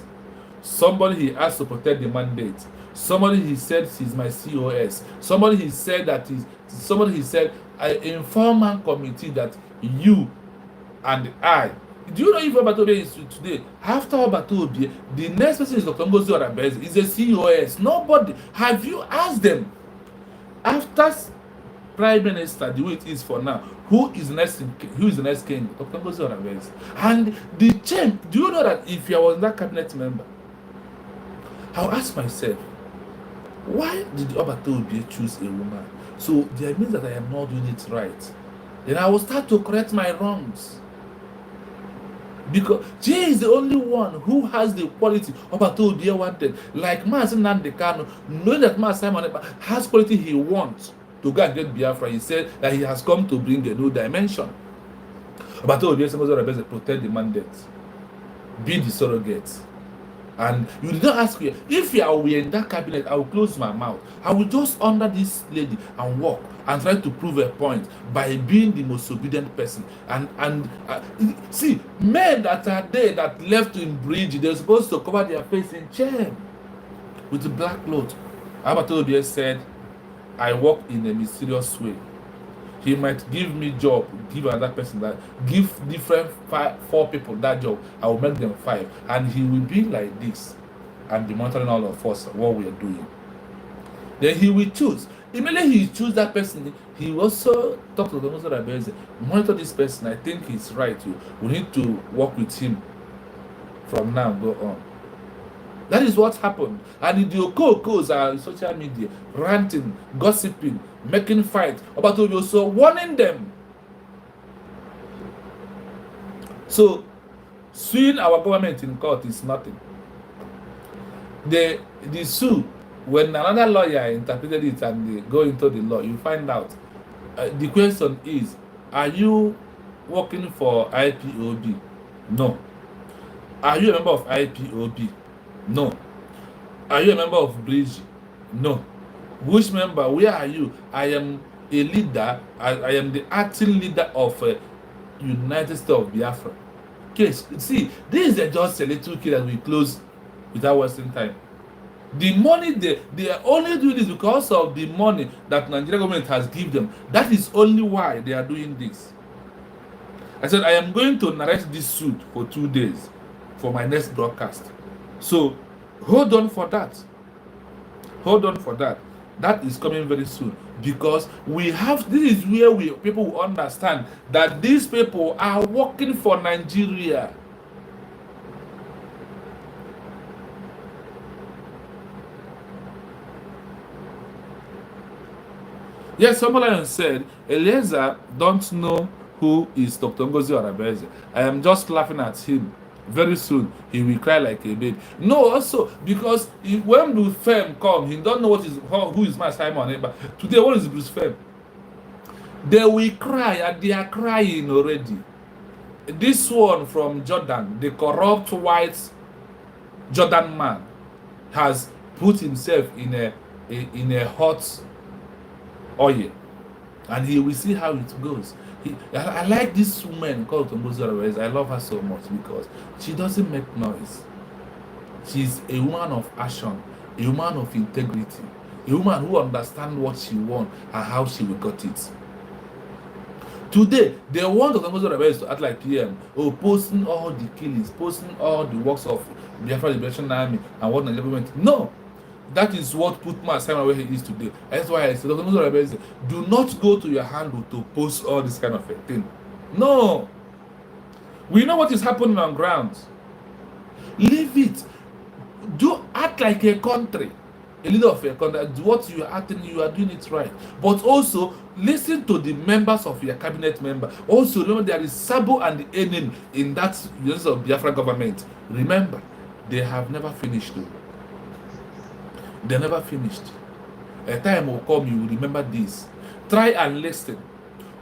Speaker 1: somebody he asked to protect the mandate, somebody he said is my COS, somebody he said an informant committee that you and I. Do you know if Obatobie is today? After Obatobie, the next person is Dr. Ngozi Orabeze, is a COS. Nobody. Have you asked them? After Prime Minister, the way it is for now, who is the next king? Dr. Ngozi Orabeze. And the change, do you know that if I was that cabinet member, I'll ask myself, why did Obatobie choose a woman? So that means that I am not doing it right. Then I will start to correct my wrongs. Because she is the only one who has the quality Obatobie wanted. Like Mazen Nandekano, knowing that Mazen Simon has quality he wants to go and get Biafra, he said that he has come to bring a new dimension. Obatobie said, protect the mandate, be the surrogate. And you did not ask me, if you are in that cabinet, I will close my mouth. I will just under this lady and walk and try to prove a point by being the most obedient person. And see, men that are there that left in bridge, they're supposed to cover their face in shame with the black cloth. Obatobie said, I work in a mysterious way. He might give me job, give another person that, give different 4 people that job. I will make them 5, and he will be like this. and be monitoring all of us what we are doing. Then he will choose. Immediately he choose that person, he will also talk to the Muslim and say, monitor this person. I think he's right. We need to work with him from now go on. That is what happened. And the Okokos are in social media, ranting, gossiping, making fight about Obioso, warning them. So, suing our government in court is nothing. The sue, when another lawyer interpreted it and they go into the law, you find out. The question is, are you working for IPOB? No. Are you a member of IPOB? No. Are you a member of BREASURE? No. Which member? Where are you? I am a leader. I am the acting leader of United States of Biafra. Okay, see, this is just a little kid that we close without wasting time. The money they are only doing this because of the money that Nigeria government has given them. That is only why they are doing this. I said I am going to narrate this suit for 2 days for my next broadcast. So hold on for that. Hold on for that. That is coming very soon, because we have, this is where people will understand that these people are working for Nigeria. Yes, someone said, Eliezer don't know who is Dr. Ngozi Arabeze. I am just laughing at him. Very soon, he will cry like a baby. No, also, because when Bruce Fem come, he don't know who is my Simon. But today, what is Bruce Fem? They will cry, and they are crying already. This one from Jordan, the corrupt white Jordan man, has put himself in a hot oil, and he will see how it goes. I like this woman called Ngozi Arabeze. I love her so much because she doesn't make noise. She's a woman of action, a woman of integrity, a woman who understands what she wants and how she will get it. Today, they want Ngozi Arabeze to act like PM, posting all the killings, posting all the works of Biafra Liberation Army and what Nigeria government. No. That is what put my Simon where he is today. That's why I said, Dr. Ngozi Arabeze, do not go to your handle to post all this kind of a thing. No. We know what is happening on ground. Leave it. Do act like a country. A leader of a country. What you are acting, you are doing it right. But also, listen to the members of your cabinet member. Also, remember there is Sabo and the Enin in that United of Biafra government. Remember, they have never finished though. They never finished. A time will come, you will remember this. Try and listen.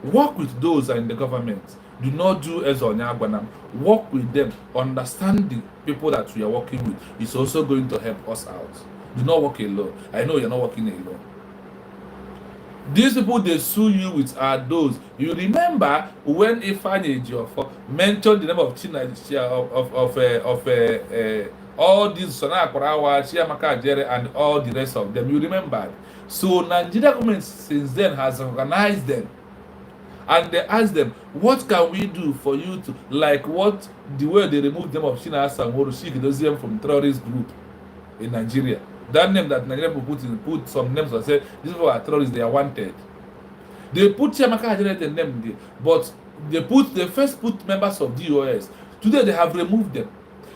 Speaker 1: Work with those in the government. Do not do as on Yagwanam. Work with them. Understand the people that we are working with. It's also going to help us out. Do not work alone. I know you're not working alone. These people they sue you with are those. You remember when Ifeanyi Ejiofor mentioned the name of China all these Sana Korawa, Chiamaka Jere, and all the rest of them. You remember. So Nigeria government since then has organized them, and they asked them, what can we do for you to, like what the way they removed them of China Samoro Shiki from terrorist group in Nigeria. That name that Nigeria people put some names and said these people are terrorists, they are wanted. They put Chiamaka Jere the name there, but they first put members of DOS. Today they have removed them.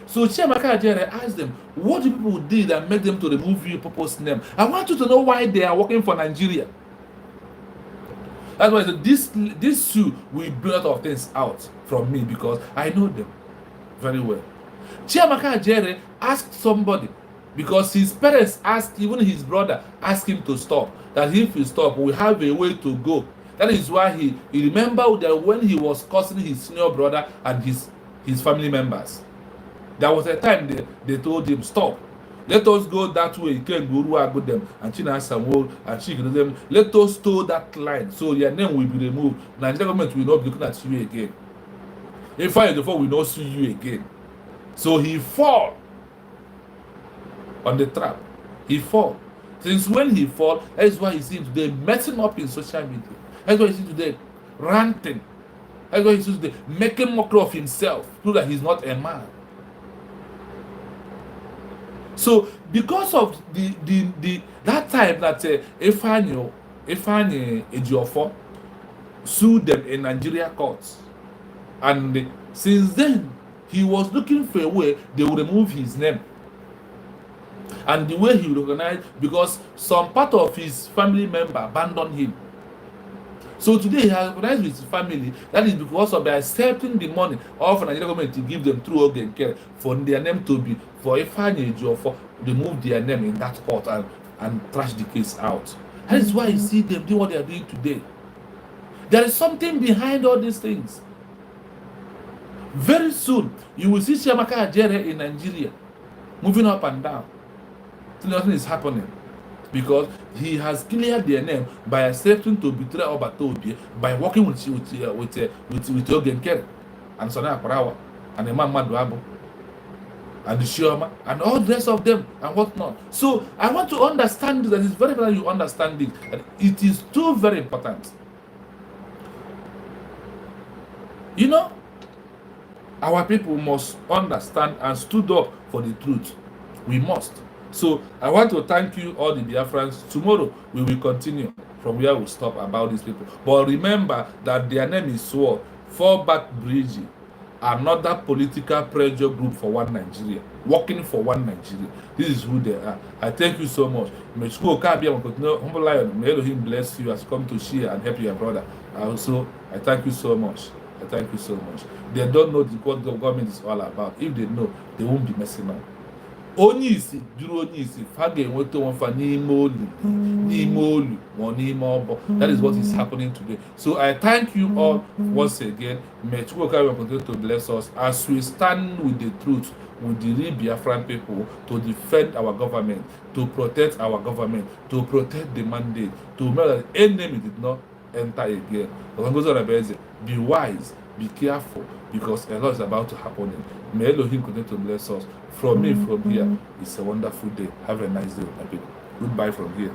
Speaker 1: So Chiamaka Ajere asked them, what do people do that make them to remove your people's name? I want you to know why they are working for Nigeria. That's why I said this sue will bring a lot of things out from me because I know them very well. Chiamaka Ajere asked somebody, because his parents asked, even his brother asked him to stop. That if he stop, we have a way to go. That is why he remembered that when he was cursing his senior brother and his family members. There was a time they told him, stop. Let us go that way. You can go them and China Samuel and she them. Let us toe that line. So your name will be removed. Nigeria government will not be looking at you again. If I will not see you again. So he fall on the trap. He fall. Since when he fall, that's why he seems today messing up in social media. That's why he seems today ranting. That's why he seems today making mockery of himself, prove that he's not a man. So because of the that time that Ifeanyi Ejiofor sued them in Nigeria courts, and since then he was looking for a way they would remove his name. And the way he recognized, because some part of his family member abandoned him. So today he has recognized with his family. That is because of by accepting the money of the Nigerian government to give them through organ care for their name to be, for Ifeanyi Ejiofor, remove their name in that court and trash the case out. That is why you see them do what they are doing today. There is something behind all these things. Very soon, you will see Chiamaka Ajere in Nigeria moving up and down. So nothing is happening because he has cleared their name by accepting to betray Obatobie, by working with Ogen Kere and Sona Parawa and Imam Maduabo and the Shioma and all the rest of them and whatnot. So I want to understand that it's very important you understand it. And it is too very important. You know, our people must understand and stood up for the truth. We must. So I want to thank you all the Biafrans. Tomorrow we will continue from where we stop about these people. But remember that their name is SWORD, FALLBACK BREASURE, another political pressure group for one Nigeria, working for one Nigeria. This is who they are. I thank you so much. May Elohim bless you as you come to share and help your brother. I thank you so much. I thank you so much. They don't know what the government is all about. If they know, they won't be messing up. Only isi juru onye isi fa ga-enweta onfa n'ime olu or n'ime ọbọ. That is what is happening today. So I thank you all once again. May Chukwuka will continue to bless us as we stand with the truth, with the real Biafran people, to defend our government, to protect our government, to protect the mandate, to make that enemy did not enter again. Be wise, be careful, because a lot is about to happen. May Elohim continue to bless us. From me, from here, it's a wonderful day. Have a nice day, my people. Goodbye from here.